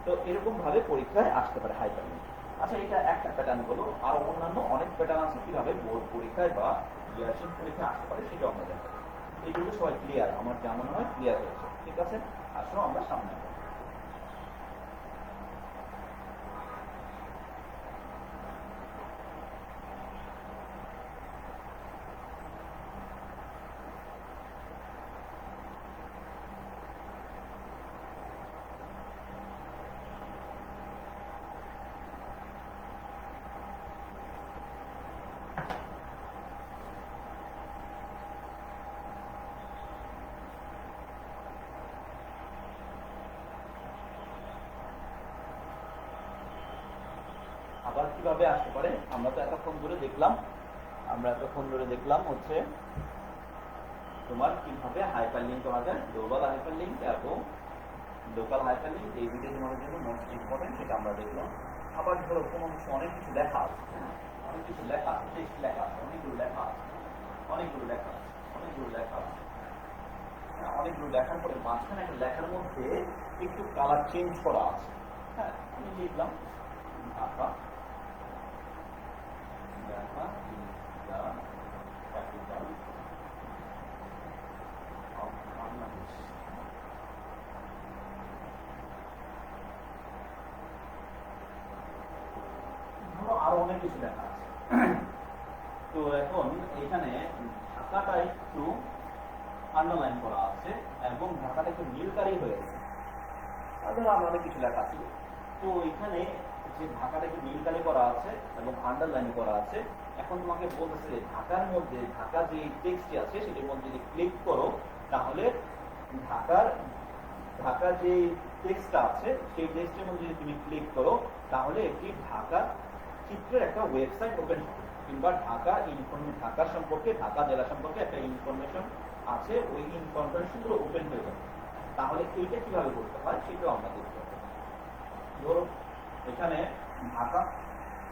তো এরকম ভাবে পরীক্ষায় আসতে পারে হাইপারলিংক। আচ্ছা, এটা একটা প্যাটার্ন হলো, আর অন্যান্য অনেক প্যাটার্ন আছে কিভাবে বোর্ড পরীক্ষায় বা ইয়ারশিপ পরীক্ষায় আসতে পারে, সেটা আমরা দেখবো। এইগুলো সবাই ক্লিয়ার? আমার যেমন হয় ক্লিয়ার হয়েছে, ঠিক আছে? আসো আমরা সামনে। আবার কিভাবে আসতে পারে? আমরা তো এতক্ষণ ধরে দেখলাম হচ্ছে তোমার কিভাবে হাইপারলিংক করা যায়, গ্লোবাল হাইপারলিংক এবং লোকাল হাইপারলিংক। এই ভিডিও তোমাদের জন্য মোস্ট ইম্পর্টেন্ট, সেটা আমরা দেখলাম। আবার ধরো কোনো কিছু, অনেক কিছু লেখা আছে, অনেক কিছু লেখা আছে, টেক্সট লেখা আছে, অনেকগুলো লেখা আছে, অনেকগুলো লেখার পরে মাঝখানে একটা লেখার মধ্যে একটু কালার চেঞ্জ করা আছে। হ্যাঁ, আমি লিখলাম ঢাকা, ক্যাপিটাল অফ বাংলাদেশ। আরো অনেক কিছু লেখা আছে। তো এখন এখানে ঢাকাটা একটু আন্ডারলাইন করা আছে এবং ঢাকাটা একটু নীলকারি হয়েছে। আমরা অনেক কিছু লেখা আছে। তো এখানে যে ঢাকাটা একটু নীলকালি করা আছে এবং আন্ডারলাইন করা আছে, এখন তোমাকে বলতেছে ঢাকার মধ্যে, ঢাকা যে টেক্সটটি আছে সেটির মধ্যে যদি ক্লিক করো, তাহলে ঢাকার যে টেক্সটটা আছে সেই টেক্সটের মধ্যে যদি তুমি ক্লিক করো, তাহলে একটি ঢাকা চিত্রের একটা ওয়েবসাইট ওপেন হবে, কিংবা ঢাকা সম্পর্কে, ঢাকা জেলা সম্পর্কে একটা ইনফরমেশন আছে, ওই ইনফরমেশনগুলো ওপেন হয়ে যাবে। তাহলে এইটা কিভাবে করতে হয় সেটাও আমরা দেখতে পাবো। ধরো এখানে ঢাকা,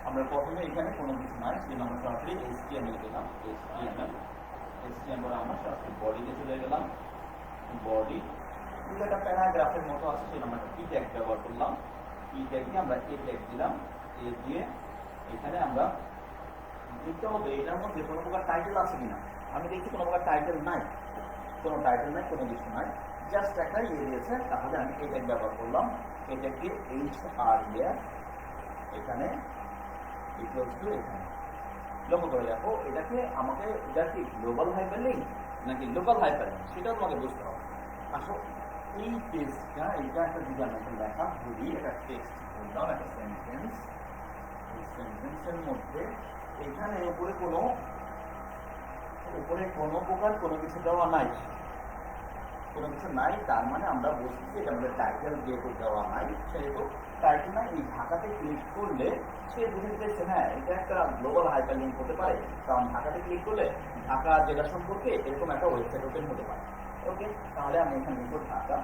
আমরা প্রথমে এখানে কোনো কিছু নাই, সেই আমরা সরাসরি HTML দিলাম, HTML আমরা সরাসরি বডিতে চলে গেলাম। বডি একটা প্যারাগ্রাফের মতো আছে, সেই আমরা কি ট্যাগ ব্যবহার করলাম, কি ট্যাগ দিয়ে আমরা এ ট্যাগ দিলাম। এ দিয়ে এখানে আমরা দেখতে হবে এটার মধ্যে কোনো প্রকার টাইটেল আছে কিনা। আমি দেখছি কোনো প্রকার টাইটেল নাই, কোনো কিছু নাই, জাস্ট একটা ইয়ে দিয়েছে। তাহলে আমি এই ট্যাগ ব্যবহার করলাম। এই ট্যাগটি HR এখানে ইকুয়ালস টু এখানে। লক্ষ্য করে দেখো, এটাকে আমাকে, এটা কি গ্লোবাল হাইপারলিংক নাকি লোকাল হাইপারলিংক সেটাও তোমাকে বুঝতে হবে। আসলে এই পেজটা, এটা একটা যদি আমি একটা লেখা ধরি, একটা টেক্সট বললাম, একটা সেন্টেন্স, এই সেন্টেন্সের মধ্যে এখানে উপরে কোনো প্রকার কোনো কিছু দেওয়া নাই, তার মানে আমরা বুঝছি এটা আমাদের টাইটেল যেহেতু দেওয়া নাই, সেহেতু টাইটেল না। এই ঢাকাতে ক্লিক করলে সে বুঝে দিতেছে হ্যাঁ এটা একটা গ্লোবাল হাইপারলিংক হতে পারে, কারণ ঢাকাতে ক্লিক করলে ঢাকা জেলা সম্পর্কে এরকম একটা ওয়েবসাইট ওপেন হতে পারে। ওকে, তাহলে আমি এখানে লিখব ঢাকা,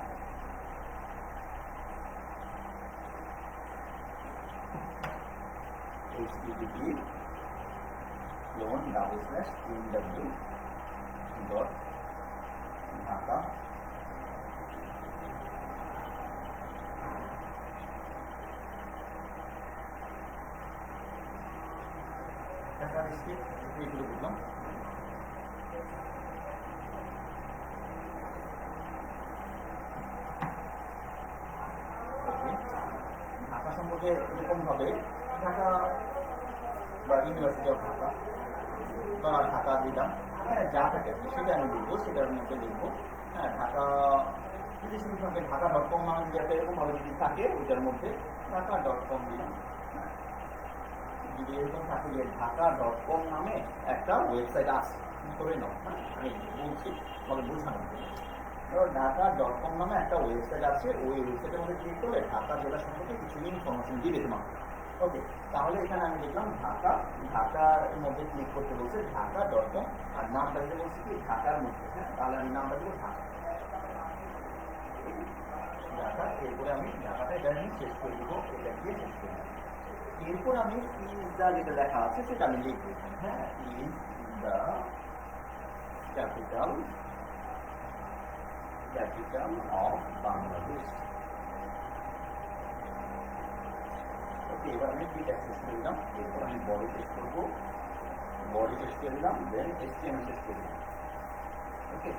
http://www.ঢাকা এইগুলো বুঝলাম। ঢাকা সম্পর্কে এরকম ভাবে ঢাকা বা ইউনিভার্সিটি অফ ঢাকা বা ঢাকা দিলাম, হ্যাঁ যা থাকে সেটা আমি লিখবো, সেটার মধ্যে লিখবো হ্যাঁ ঢাকা। যদি শুধু থাকে ঢাকা.com নামে যদি একটা এরকম ভাবে যদি থাকে, ওইটার মধ্যে ঢাকা.com দিলাম। যদি এরকম থাকে যে ঢাকা.com নামে একটা ওয়েবসাইট আছে, ধরে নাও, হ্যাঁ আমি বলছি আমাকে বোঝানোর জন্য। ধরো ঢাকা.com নামে একটা ওয়েবসাইট আছে, ওই ওয়েবসাইটের মধ্যে ক্লিক করলে ঢাকা জেলা সম্পর্কে কিছু ইনফরমেশন দিবে তোমাকে। ওকে, তাহলে এখানে আমি দেখলাম ঢাকার মধ্যে ক্লিক করতে বলছে ঢাকা.com, আর নামটা দিতে বলছি কি ঢাকার মধ্যে। হ্যাঁ, তাহলে আমি নামটা দিব ঢাকা। এরপরে আমি ঢাকাটা এটা নিয়ে শেষ করে দেবো, এটা দিয়ে শেষ করে দেবো। এরপর আমি ইজ দা যেটা লেখা আছে সেটা আমি লিখবো। হ্যাঁ, is the capital of Bangladesh. Okay, এবার আমি কি টেক্সট করে দিলাম, এরপর আমি বডি টেক্সট করবো, বডি টেক্সট করে দিলাম, দেন HTML টেক্সট করে দিলাম। ওকে,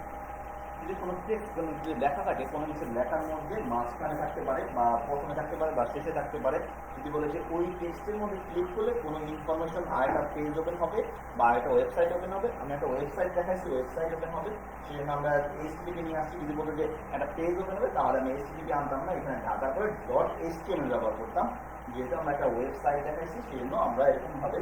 যদি কোনো টেক্সট যদি লেখা থাকে, কোনো কিছু লেখার মধ্যে মাঝখানে থাকতে পারে বা প্রথমে থাকতে পারে বা শেষে থাকতে পারে, যদি বলে যে ওই টেক্সটের মধ্যে ক্লিক করলে কোনো ইনফরমেশন আরেকটা পেজ ওপেন হবে বা একটা ওয়েবসাইট ওপেন হবে। আমি একটা ওয়েবসাইট দেখাইছি, ওয়েবসাইট ওপেন হবে, সেজন্য আমরা HTTP নিয়ে আসছি। যদি বলে যে একটা পেজ ওপেন হবে, তাহলে আমি HTTP আনতাম না, এখানে ঢাকা করে .html ব্যবহার করতাম। যেহেতু আমরা একটা ওয়েবসাইট দেখাইছি, সেই জন্য আমরা এরকমভাবে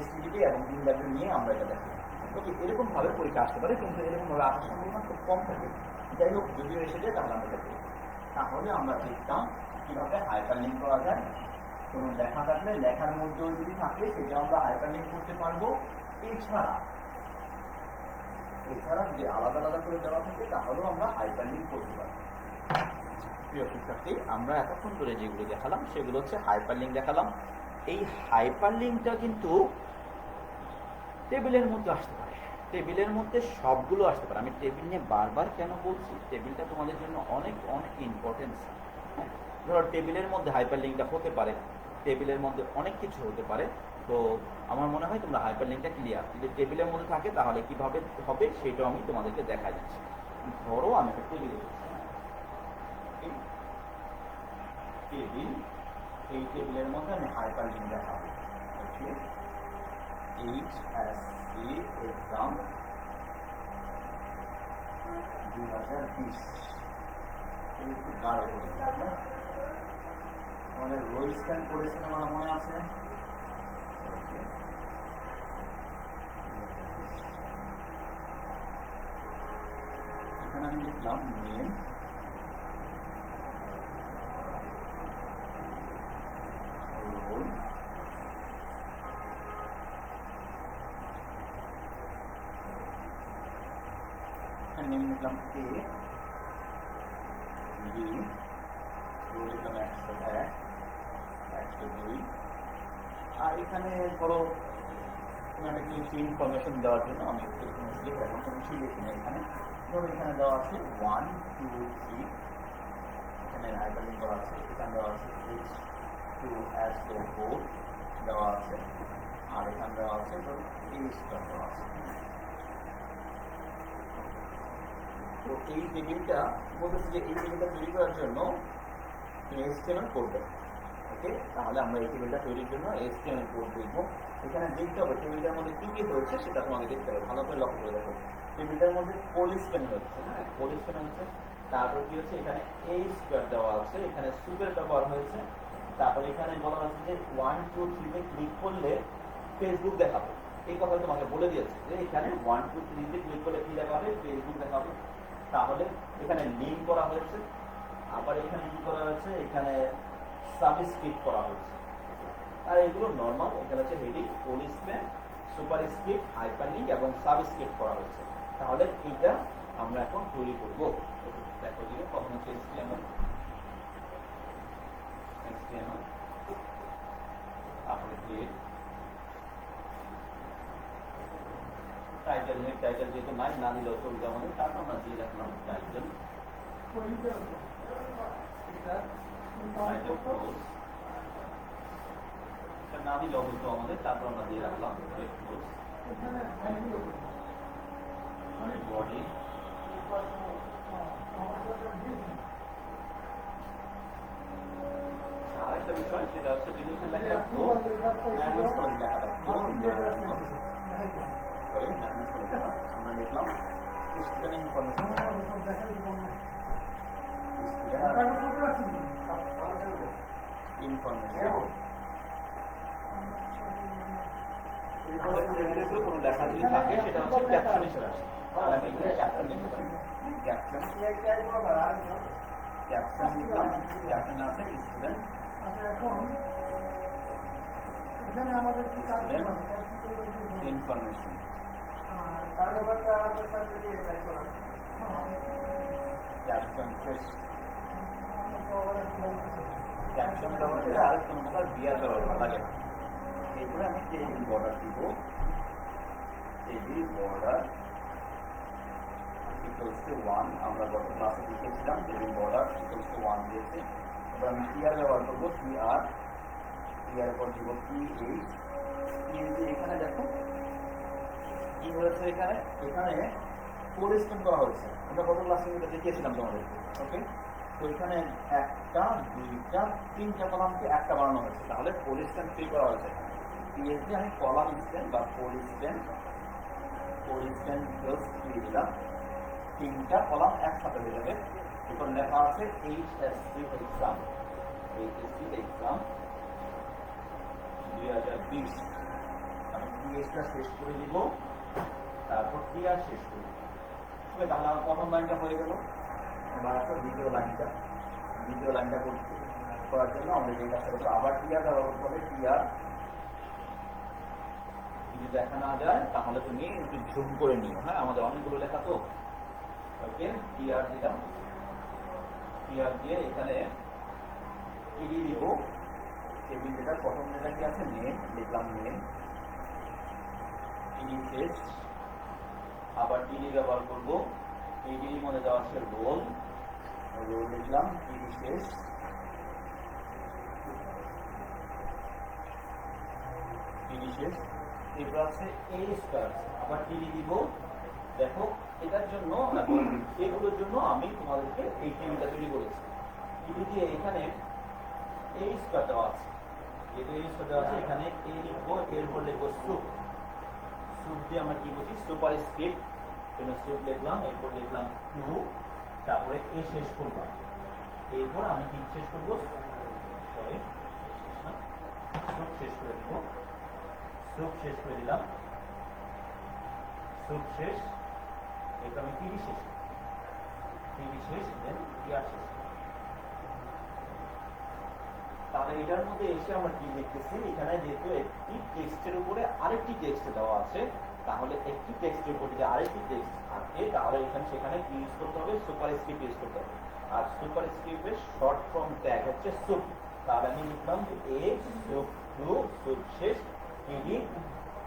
HTTP এবং ইনডাব্লিউ নিয়ে আমরা এটা দেখাই। ওকে, এরকমভাবে পরীক্ষা আসতে পারে, কিন্তু এরকমভাবে আসার সম্ভাবনা খুব কম থাকে। যাই হোক, যদিও এসে যায় তাহলে আমরা দেখি। তাহলে আমরা দেখতাম কীভাবে হাইপার লিঙ্ক করা যায়। কোনো লেখা থাকলে লেখার মধ্যেও যদি থাকে সেটা আমরা হাইপার লিঙ্ক করতে পারবো। এছাড়া যদি আলাদা আলাদা করে দেওয়া থাকে তাহলেও আমরা হাইপার লিঙ্ক করতে পারবো। প্রিয় শিক্ষার্থী, আমরা এতক্ষণ ধরে যেগুলো দেখালাম সেগুলো হচ্ছে হাইপার লিঙ্ক দেখালাম। এই হাইপার লিঙ্কটা কিন্তু টেবিলের মধ্যে আসতে পারে, টেবিলের মধ্যে সবগুলো আসতে পারে। আমি টেবিল নিয়ে বারবার কেন বলছি, টেবিলটা তোমাদের জন্য অনেক অনেক ইম্পর্টেন্স। ধরো টেবিলের মধ্যে হাইপার লিঙ্কটা হতে পারে, টেবিলের মধ্যে অনেক কিছু হতে পারে। তো আমার মনে হয় তোমরা হাইপার লিঙ্কটা ক্লিয়ার। যদি টেবিলের মধ্যে থাকে তাহলে কিভাবে হবে সেটাও আমি তোমাদেরকে দেখা দিচ্ছি। ধরো আমি একটা টেবিল টেবিল, এই টেবিলের মধ্যে আমি হাইপার লিঙ্ক দেখাবো। ওকে, HSC এক্সাম 2020 একটু গাঢ় করে আমাদের রোল স্ক্যান করেছিলাম, আমার মনে আছে। এখানে আমি লিখলাম নেম, রোল, নেম লিখলাম A, B, রোল লিখলাম 101, 102। আর এখানে ধরো একটা কিছু ইনফরমেশন দেওয়ার জন্য আমি এখন কোনো কিছু লিখি না। এখানে ধরো এখানে দেওয়া আছে 1, 2, 3, এখানে হাইপারলিঙ্ক করা আছে। এখানে দেওয়া আছে H2SO4 দেওয়া আছে, আর এখানে দেওয়া আছে ধরো H দেওয়া আছে। তো এই টেবিলটা বলতেছি যে এই টেবিলটা তৈরি করার জন্য HTML করবে। ওকে, তাহলে আমরা এই টেবিলটা তৈরির জন্য HTML কোড লিখবো। এখানে দেখতে হবে টেবিলটার মধ্যে কি কি হয়েছে সেটা তোমাকে দেখতে হবে, ভালো করে লক্ষ্য করে দেখো। টেবিলটার মধ্যে পলিস্পেন হচ্ছে, হ্যাঁ পলিস্পেন হচ্ছে। তারপর কি হচ্ছে, এখানে A² দেওয়া আছে, এখানে সুপের ব্যবহার হয়েছে। তারপর এখানে বলা হচ্ছে যে 1, 2, 3 তে ক্লিক করলে ফেসবুক দেখাবে। এই কথা তোমাকে বলে দিয়েছে যে এখানে 1, 2, 3 তে ক্লিক করলে কি দেখাবে, ফেসবুক দেখাবে। তাহলে এখানে লিঙ্ক করা হয়েছে। আবার এখানে কি করা হয়েছে, এখানে সাবস্ক্রিপ্ট করা হয়েছে। আর এগুলো নর্মাল, এখানে হচ্ছে হেডিং, পলিসপেন, সুপারস্ক্রিপ্ট, হাইপারলিঙ্ক এবং সাবস্ক্রিপ্ট করা হয়েছে। তাহলে এটা আমরা এখন তৈরি করব। দেখো যে কখন হচ্ছে HTML, তারপরে ক্রিয়েট টাইটেল, নেট টাইটেল যেহেতু নাই, না দিলেও চলবে আমাদের, তারপর আমরা দিয়ে রাখলাম টাইটেল, না দিলেও হতো আমাদের, তারপর আমরা দিয়ে রাখলাম বডি। আরেকটা বিষয় সেটা হচ্ছে ডিভিশন লেখা রাখবো, আমরা লিখলাম স্টুডেন্ট ইনফরমেশন কোনো লেখা যদি থাকে সেটা হচ্ছে ক্যাপশন হিসেবে আসে। তাহলে আমি এখানে ক্যাপশন লিখতে পারি। ক্যাপশন ক্যাপশন লিখলাম, ক্যাপশন আছে স্টুডেন্ট ইনফরমেশন। ক্যাপশন ক্যাপশন ব্যবহার আর কোনো প্রকার বিয়ার ব্যবহার লাগে না। এরপরে আমি টেবিল বর্ডার দিব, টেবিল বর্ডার ইকুয়ালস টু 1। আমরা গত ক্লাসে লিখেছিলাম টেবিল বর্ডার ইকুয়ালস টু 1 দিয়েছি। এবার আমি টিআর ব্যবহার করবো, টিআর পর দিব টিএইচ। এখানে দেখো কি হয়েছে, এখানে এখানে পরিস্টেম করা হয়েছে। আমরা গত ক্লাসে এটা দেখিয়েছিলাম তোমাদের। ওকে, তো এখানে একটা, দুইটা, তিনটা কলামকে একটা বানানো হয়েছে, তাহলে পরিস্টেম ফিল করা হয়েছে। পিএইচডি আমি কলাম স্ট্যান্ড বা পরিস্টেম দিয়ে দিলাম, তিনটা কলাম একসাথে হয়ে যাবে। এরপর লেখা আছে এইচএসসি এক্সাম, এইচএসসি এক্সাম 2020। আমি পিএইচটা শেষ করে দিব, তারপর টিআর শেষ করে দিব। তাহলে আমার প্রথম লাইনটা হয়ে গেল। এবার দ্বিতীয় লাইনটা করার জন্য আমাদের এই কাজটা করতে আবার টিআর ব্যবহার করতে হবে। টিআর যদি দেখা না যায় তাহলে তুমি একটু জুম করে নিও। হ্যাঁ, আমাদের অনেকগুলো লেখা তো। ওকে, টিআর দিলাম, টিআর দিয়ে এখানে টিডি দিব। টেবিল যেটা প্রথম যেটা কি আছে নেম, লিখলাম নেম, টিডি শেষ। আবার টিডি ব্যবহার করবো, টিডির মধ্যে দেওয়া আছে রোল, রোল লিখলাম, টিডি শেষ। টিডি শেষ। এরপর আছে এই স্কয়ার, আবার টিডি দিব। দেখো এটার জন্য এগুলোর জন্য আমি তোমাদেরকে এই টেবিলটা তৈরি করেছি। টিডি দিয়ে এখানে এই স্কয়ার দেওয়া আছে, যেহেতু এই স্কয়ার দেওয়া আছে এখানে এ লিখবো, এরপর লিখবো সুপ। সুপ দিয়ে আমরা কি বলছি, সুপার স্ক্রিপ্ট, সুপ লিখলাম, এরপর লিখলাম 2, তারপরে এ শেষ করলাম। এরপর আমি কি শেষ করবো, সরি সুপ শেষ করে দিব, সুপ শেষ করে দিলাম, সুপ শেষ। এরপর আমি টিডি শেষ, টিডি শেষ, দেন টিআর শেষ। তাহলে এটার মধ্যে এসে আমরা কি দেখতেছি, এখানে যেহেতু একটি টেক্সটের উপরে আরেকটি টেক্সট দেওয়া আছে, তাহলে একটি টেক্সটের উপরে যদি আরেকটি টেক্সট থাকে তাহলে এখানে সেখানে কি ইউজ করতে হবে, সুপার স্ক্রিপ্ট ইউজ করতে হবে। আর সুপার স্ক্রিপ্টের শর্ট ফর্ম ট্যাগ হচ্ছে সুপ। তাহলে আমি লিখলাম এ সুপ 2, সুপ শেষ, টিডি,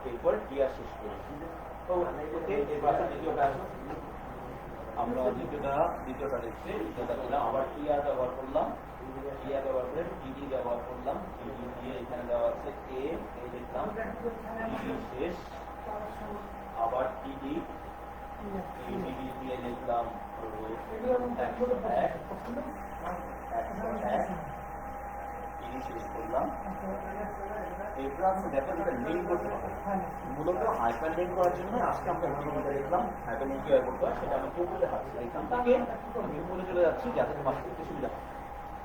এরপর টিআর শেষ করি। তো এবার দ্বিতীয়টা আসো, আমরা দ্বিতীয়টা লিখছি, দ্বিতীয়টা দিলাম, আবার টিআর ব্যবহার করলাম, টিআর ব্যবহার করে টিডি ব্যবহার করলাম, টিডি দিয়ে এখানে দেওয়া আছে এ লিখলাম, টিডি শেষ। আবার টিডি দিয়ে লিখলাম শেষ করলাম। এরপর আমি দেখো যেটা লিঙ্ক করতে হবে, মূলত হাইপার লিঙ্ক করার জন্য আজকে আমরা ভিডিওটা দেখলাম হাইপার লিঙ্ক কিভাবে করতে হয় সেটা আমি পুরো দেখাচ্ছি। এখান থেকে আমি উপরে চলে যাচ্ছি যাতে তোমার করতে সুবিধা হয়।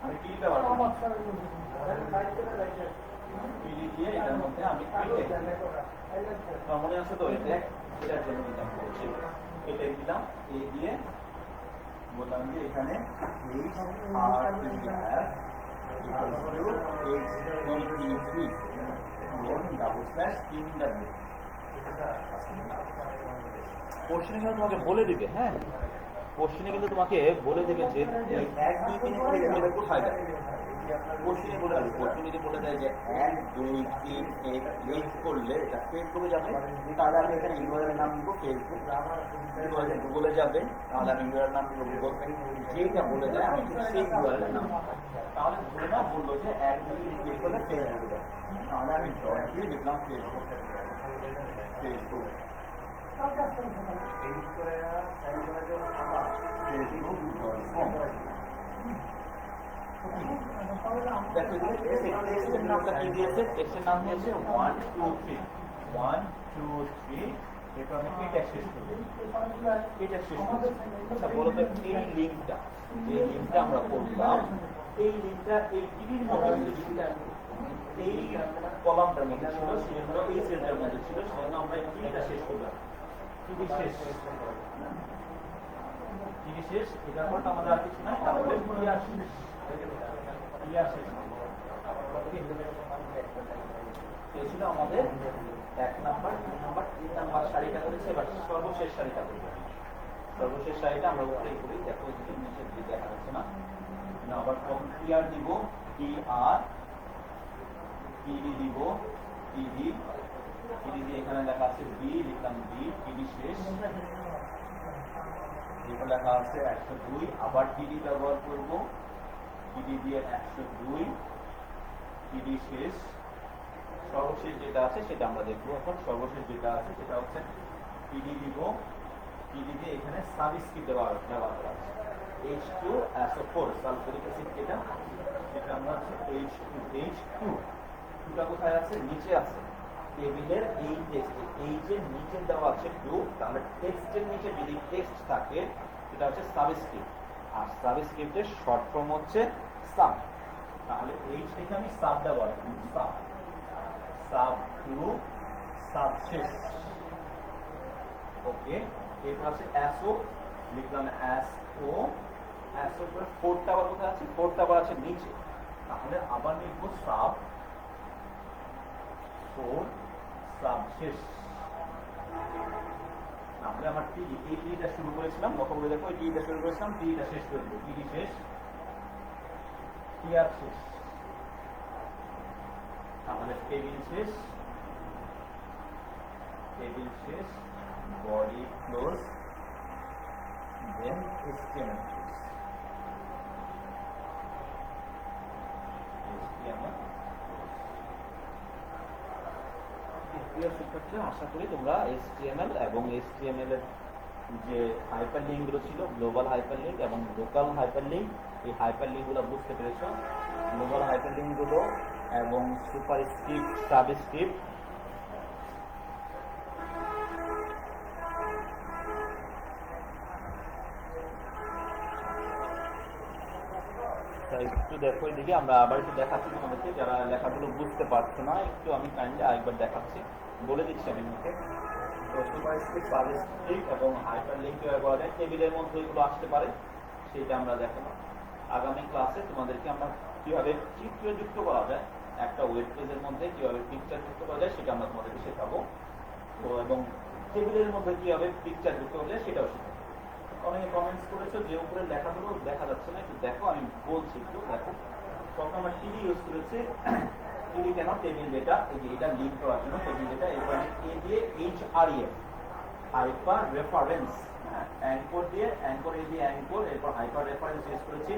আমি টিডি ব্যবহার করব, টিডি দিয়ে এটার মধ্যে আমি মনে আছে তো এটার জন্য দিলাম, এটা দিলাম, এ দিয়ে বললাম যে এখানে কোশ্চেনে কিন্তু তোমাকে বলে দিবে, হ্যাঁ কোশ্চেনে কিন্তু তোমাকে বলে দেবে যে 1, 2, 3 কোথায় যায়। কোশ্চেনে বলে দেবে, কোশ্চেনে যদি বলে দেয় যে 1, 2, 3 ক্লিক করলে এটা ফেসবুকে যাবে, তাহলে আমি এখানে ইউআরএল নাম দিব ফেসবুক। গুগলে যাবে, তাহলে আমি ইউআরএল নাম দিব গুগল। যেটা বলে দেয় আমি সেই ইউআরএল নাম, তাহলে ধরে না বললো যে 1, 2, 3 ক্লিক করলে ফেসবুকে যাবে, তাহলে আমি ডট দিয়ে লিখলাম ফেসবুক। ফেসবুক নামটা কি দিয়েছে, টেক্সটের নাম দিয়েছে 1, 2, 3, 1, 2, 3। এরপর আমি এই টেক্সট শেষ করব, এই টেক্সট শেষ করব। আচ্ছা বলো তো এই লিঙ্কটা, যে লিঙ্কটা আমরা করলাম, এই লিঙ্কটা এই টিভির মধ্যে লিঙ্কটা এই কলামটার মধ্যে ছিল, সেজন্য এই সেলটার মধ্যে ছিল, সেজন্য আমরা টিটা শেষ করলাম। টিডি শেষ, টিডি শেষ, এটার পর আমাদের আর কিছু নাই, তাহলে টিআর শেষ, টিআর শেষ। এই ছিল আমাদের 1 নাম্বার, 2 নাম্বার, 3 নাম্বার সারিটা করেছে। এবার সর্বশেষ সারিটা করব। সর্বশেষ সারিটা আমরা উপরেই করি, দেখো নিচের দিকে দেখা যাচ্ছে না। আবার তখন টিআর দিব, টিআর, টিডি দিব, টিডি, টিডি দিয়ে এখানে লেখা আছে বি, লিখলাম বি, টিডি শেষ। এখানে লেখা আছে 102, আবার টিডি ব্যবহার করব, টিডি দিয়ে 102, টিডি শেষ। সর্বশেষ যেটা আছে সেটা আমরা দেখবো এখন। সর্বশেষ যেটা আছে সেটা হচ্ছে টিডি দিব, টিডি দিয়ে এখানে সাবস্ক্রিপ্ট ব্যবহার করা আছে H2SO4 সালফিউরিক অ্যাসিড, যেটা সেটা আমরা হচ্ছে H2 টা কোথায় আছে? নিচে আছে টেবিলের এই টেক্সটে, এই যে নিচে দেওয়া আছে 2, তাহলে টেক্সটের নিচে যদি টেক্সট থাকে সেটা হচ্ছে সাবস্ক্রিপ্ট, আর সাবস্ক্রিপ্টের শর্ট ফর্ম হচ্ছে সাব। তাহলে H থেকে আমি সাব ব্যবহার করি, সাব, সাব টু, সাব শেষ। ওকে, এরপর আছে SO, লিখলাম SO, SO পরে 4টা আবার কোথায় আছে? 4টা আবার আছে নিচে, তাহলে আবার লিখবো সাব 4, সাব শেষ। তাহলে আমার টিডি, এই টিডিটা শুরু করেছিলাম, লক্ষ্য করে দেখো এই টিডিটা শুরু করেছিলাম, টিডিটা শেষ করে দেবো, টিডি শেষ, টিআর শেষ। তাহলে টেবিল শেষ, টেবিল শেষ, বডি ক্লোজ, দেন HTML শেষ। প্রিয় শিক্ষার্থী, আশা করি তোমরা HTML এবং HTML এর যে হাইপারলিঙ্ক গুলো ছিল, গ্লোবাল হাইপারলিঙ্ক এবং লোকাল হাইপারলিঙ্ক, এই হাইপারলিঙ্ক গুলো বুঝতে পেরেছো। গ্লোবাল হাইপারলিঙ্ক গুলো এবং সুপারস্ক্রিপ্ট, সাবস্ক্রিপ্ট, একটু দেখো এদিকে, আমরা আবার একটু দেখাচ্ছি তোমাদেরকে, যারা লেখাগুলো বুঝতে পারছো না একটু আমি কাইন্ডলি আরেকবার দেখাচ্ছি, বলে দিচ্ছি আমি মুখে। তো সুপারস্ক্রিপ্ট, সাবস্ক্রিপ্ট এবং হাইপারলিঙ্ক ব্যবহার করে টেবিলের মধ্যে এগুলো আসতে পারে, সেটা আমরা দেখাবো আগামী ক্লাসে। তোমাদেরকে আমরা কিভাবে চিত্র যুক্ত করা যায় একটা ওয়েব পেজের মধ্যে, কিভাবে পিকচার যুক্ত করা যায় সেটা আমরা তোমাদেরকে শেখাবো। তো এবং টেবিলের মধ্যে কিভাবে পিকচার যুক্ত করা যায় সেটাও শেখাবো। অনেকে কমেন্টস করেছো যে উপরে লেখাগুলো দেখা যাচ্ছে না, একটু দেখো, আমি বলছি একটু দেখো। তখন আমরা টিডি ইউজ করেছি, টিডি কেন? টেবিল ডেটা, এই যে এটা লিঙ্ক করার জন্য টেবিল ডেটা। এরপর আমি এ দিয়ে HREF, হাইপার রেফারেন্স, অ্যাঙ্কর দিয়ে, অ্যাঙ্কর এ দিয়ে অ্যাঙ্কর, এরপর হাইপার রেফারেন্স ইউজ করেছি।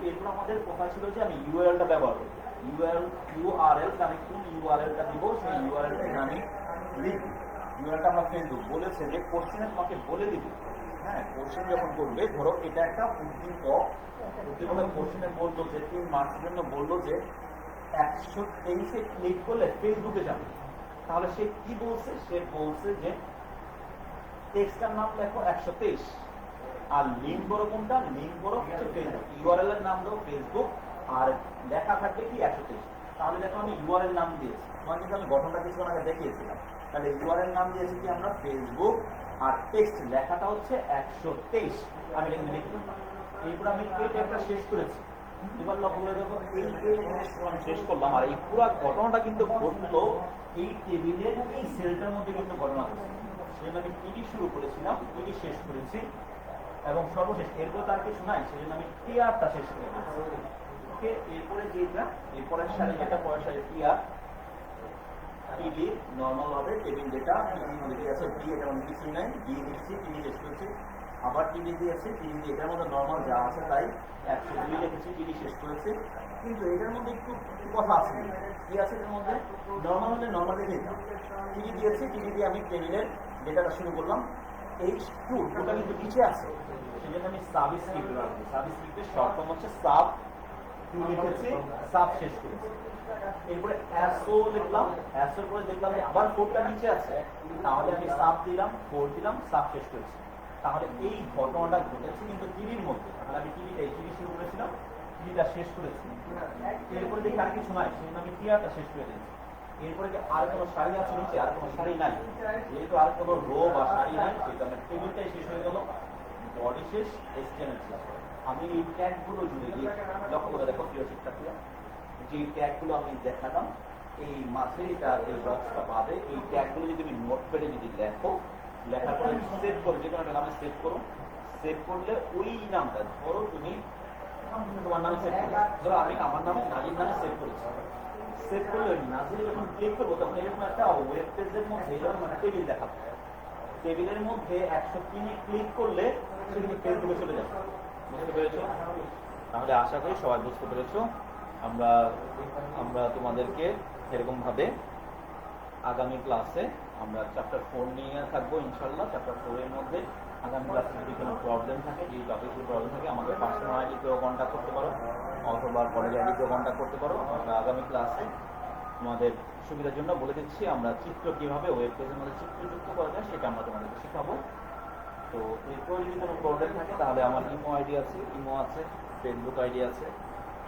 এরপর আমাদের কথা ছিল যে আমি ইউআরএলটা ব্যবহার করব, ইউআরএল, আমি কোন ইউআরএলটা দিব সেই ইউআরএলটা আমি লিখব। ইউআরএলটা আমরা ফেসবুক বলেছে যে কোশ্চেনে তোমাকে বলে দিবে, হ্যাঁ, কোশ্চেন যখন করবে, ধরো এটা একটা উদ্দীপক, কোশ্চেনে বললো যে 3 মার্কসের জন্য বললো যে 123-এ ক্লিক করলে ফেসবুকে যাবে, তাহলে সে কি বলছে? সে বলছে যে টেক্সটার নাম লেখো 123, আর লিঙ্ক করো কোনটা? লিঙ্ক করো হচ্ছে ফেসবুক, ইউআরএল এর নাম দাও ফেসবুক, আর লেখা থাকবে কি 123। তাহলে দেখো আমি ইউআরএল নাম দিয়েছি, তোমার কিন্তু আমি গঠনটা কিছুক্ষণ আগে দেখিয়েছিলাম। তাহলে ইউআরএল নাম দিয়েছি কি আমরা? ফেসবুক, আর টেক্সট লেখাটা হচ্ছে 123, আমি লিখলাম। এরপর আমি এই ট্যাগটা শেষ করেছি। এবার লক্ষ্য করে দেখো এই আমি শেষ করলাম, আর এই পুরো ঘটনাটা কিন্তু ঘটলো এই টেবিলের এই সেলটার মধ্যে কিন্তু ঘটনা ঘটছে। সেজন্য আমি টিডি শুরু করেছিলাম, টিডি শেষ করেছি, এবং সর্বশেষ এরপর তার কিছু নাই, সেজন্য আমি টিআরটা শেষ করে দিয়েছি। ওকে, এরপরে যেটা এরপরের সারি, এটা পরের সারি টিআর, টিডি নর্মাল হবে টেবিল ডেটা, টিডি আছে ডি, এটা অনেক কিছুই নাই, ডি দিচ্ছি, টিডি শেষ করেছি, আবার টিডি দিয়েছি, টিডি দিয়ে এটার মধ্যে নর্মাল যা আছে তাই 102 লিখেছি, টিডি শেষ করেছি। কিন্তু এটার মধ্যে একটু কথা আছে, কি আছে এর মধ্যে? নর্মাল হলে নর্মাল লিখে দিতাম, টিডি দিয়েছি, টিডি দিয়ে আমি টেবিলের ডেটাটা শুরু করলাম। H2 ওটা কিন্তু নিচে আছে, সেজন্য আমি সাবস্ক্রিপ্ট রাখবো, সাবস্ক্রিপ্টের শর্ট ফর্ম হচ্ছে সাব টু লিখেছি, সাব শেষ করেছি। এরপরে SO লিখলাম, SO পরে দেখলাম আবার 4টা নিচে আছে, তাহলে আমি সাব দিলাম, 4 দিলাম, সাব শেষ করেছি। তাহলে এই ঘটনাটা ঘটেছে কিন্তু টিভির মধ্যে। তাহলে আমি টিভি শুরু করেছিলাম, টিটা শেষ করেছি, এরপরে দেখি আর কিছু নাই, সেই জন্য আমি টিয়াটা শেষ করে দিয়েছি। এরপরে কি আর কোনো শাড়ি আছে নিচে? আর কোনো শাড়ি নাই, যেহেতু আর কোনো রো বা শাড়ি নাই, সেই কারণে টেবিলটাই শেষ হয়ে গেল, বডি শেষ, এসটিএমএল শেষ। আমি এই ট্যাগগুলো জুড়ে দিই, লক্ষ্য করে দেখো প্রিয় শিক্ষার্থীরা, যে ট্যাগগুলো আমি দেখালাম এই মাঝে এটা এই বক্সটা বাদে, এই ট্যাগগুলো যদি তুমি নোটপ্যাডে যদি লেখো, লেখার পরে সেভ করো, যে কোনো একটা নামে সেভ করো। সেভ করলে ওই নামটা, ধরো তুমি তোমার নামে সেভ করো, ধরো আমি আমার নামে নাজির নামে সেভ করেছি, সেভ করলে ওই নাজির যখন ক্লিক করবো তখন এরকম একটা ওয়েব পেজের মধ্যে এরকম একটা টেবিল দেখাবো। টেবিলের মধ্যে 103-এ ক্লিক করলে সেখানে ফেসবুকে চলে যাবে। বুঝতে পেরেছো? তাহলে আশা করি সবাই বুঝতে পেরেছো। আমরা আমরা তোমাদেরকে এরকম ভাবে আগামী ক্লাসে আমরা চ্যাপ্টার 4 নিয়ে থাকবো ইনশাল্লাহ। চ্যাপ্টার 4 এর মধ্যে আগামী ক্লাসে যদি কোনো প্রবলেম থাকে, এই টপিকের প্রবলেম থাকে, আমাকে পার্সোনাল আইডিতেও কন্ট্যাক্ট করতে পারো অথবা কলেজ আইডিতেও কন্ট্যাক্ট করতে পারো। আমরা আগামী ক্লাসে তোমাদের সুবিধার জন্য বলে দিচ্ছি আমরা চিত্র কিভাবে ওয়েব পেজের মধ্যে চিত্র যুক্ত করা যায় সেটা আমরা তোমাদেরকে শেখাবো। তো এরপরে যদি কোনো প্রবলেম থাকে তাহলে আমার ইমো আইডি আছে, ইমো আছে, ফেসবুক আইডি আছে,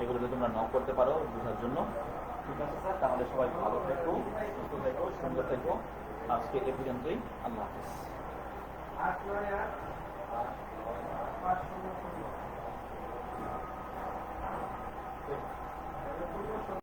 এগুলোতে তোমরা নক করতে পারো বোঝার জন্য। ঠিক আছে স্যার, তাহলে সবাই ভালো থেকো, সুস্থ থেকো, সুন্দর থেকো। আজকে এ পর্যন্তই, আল্লাহ হাফেজ।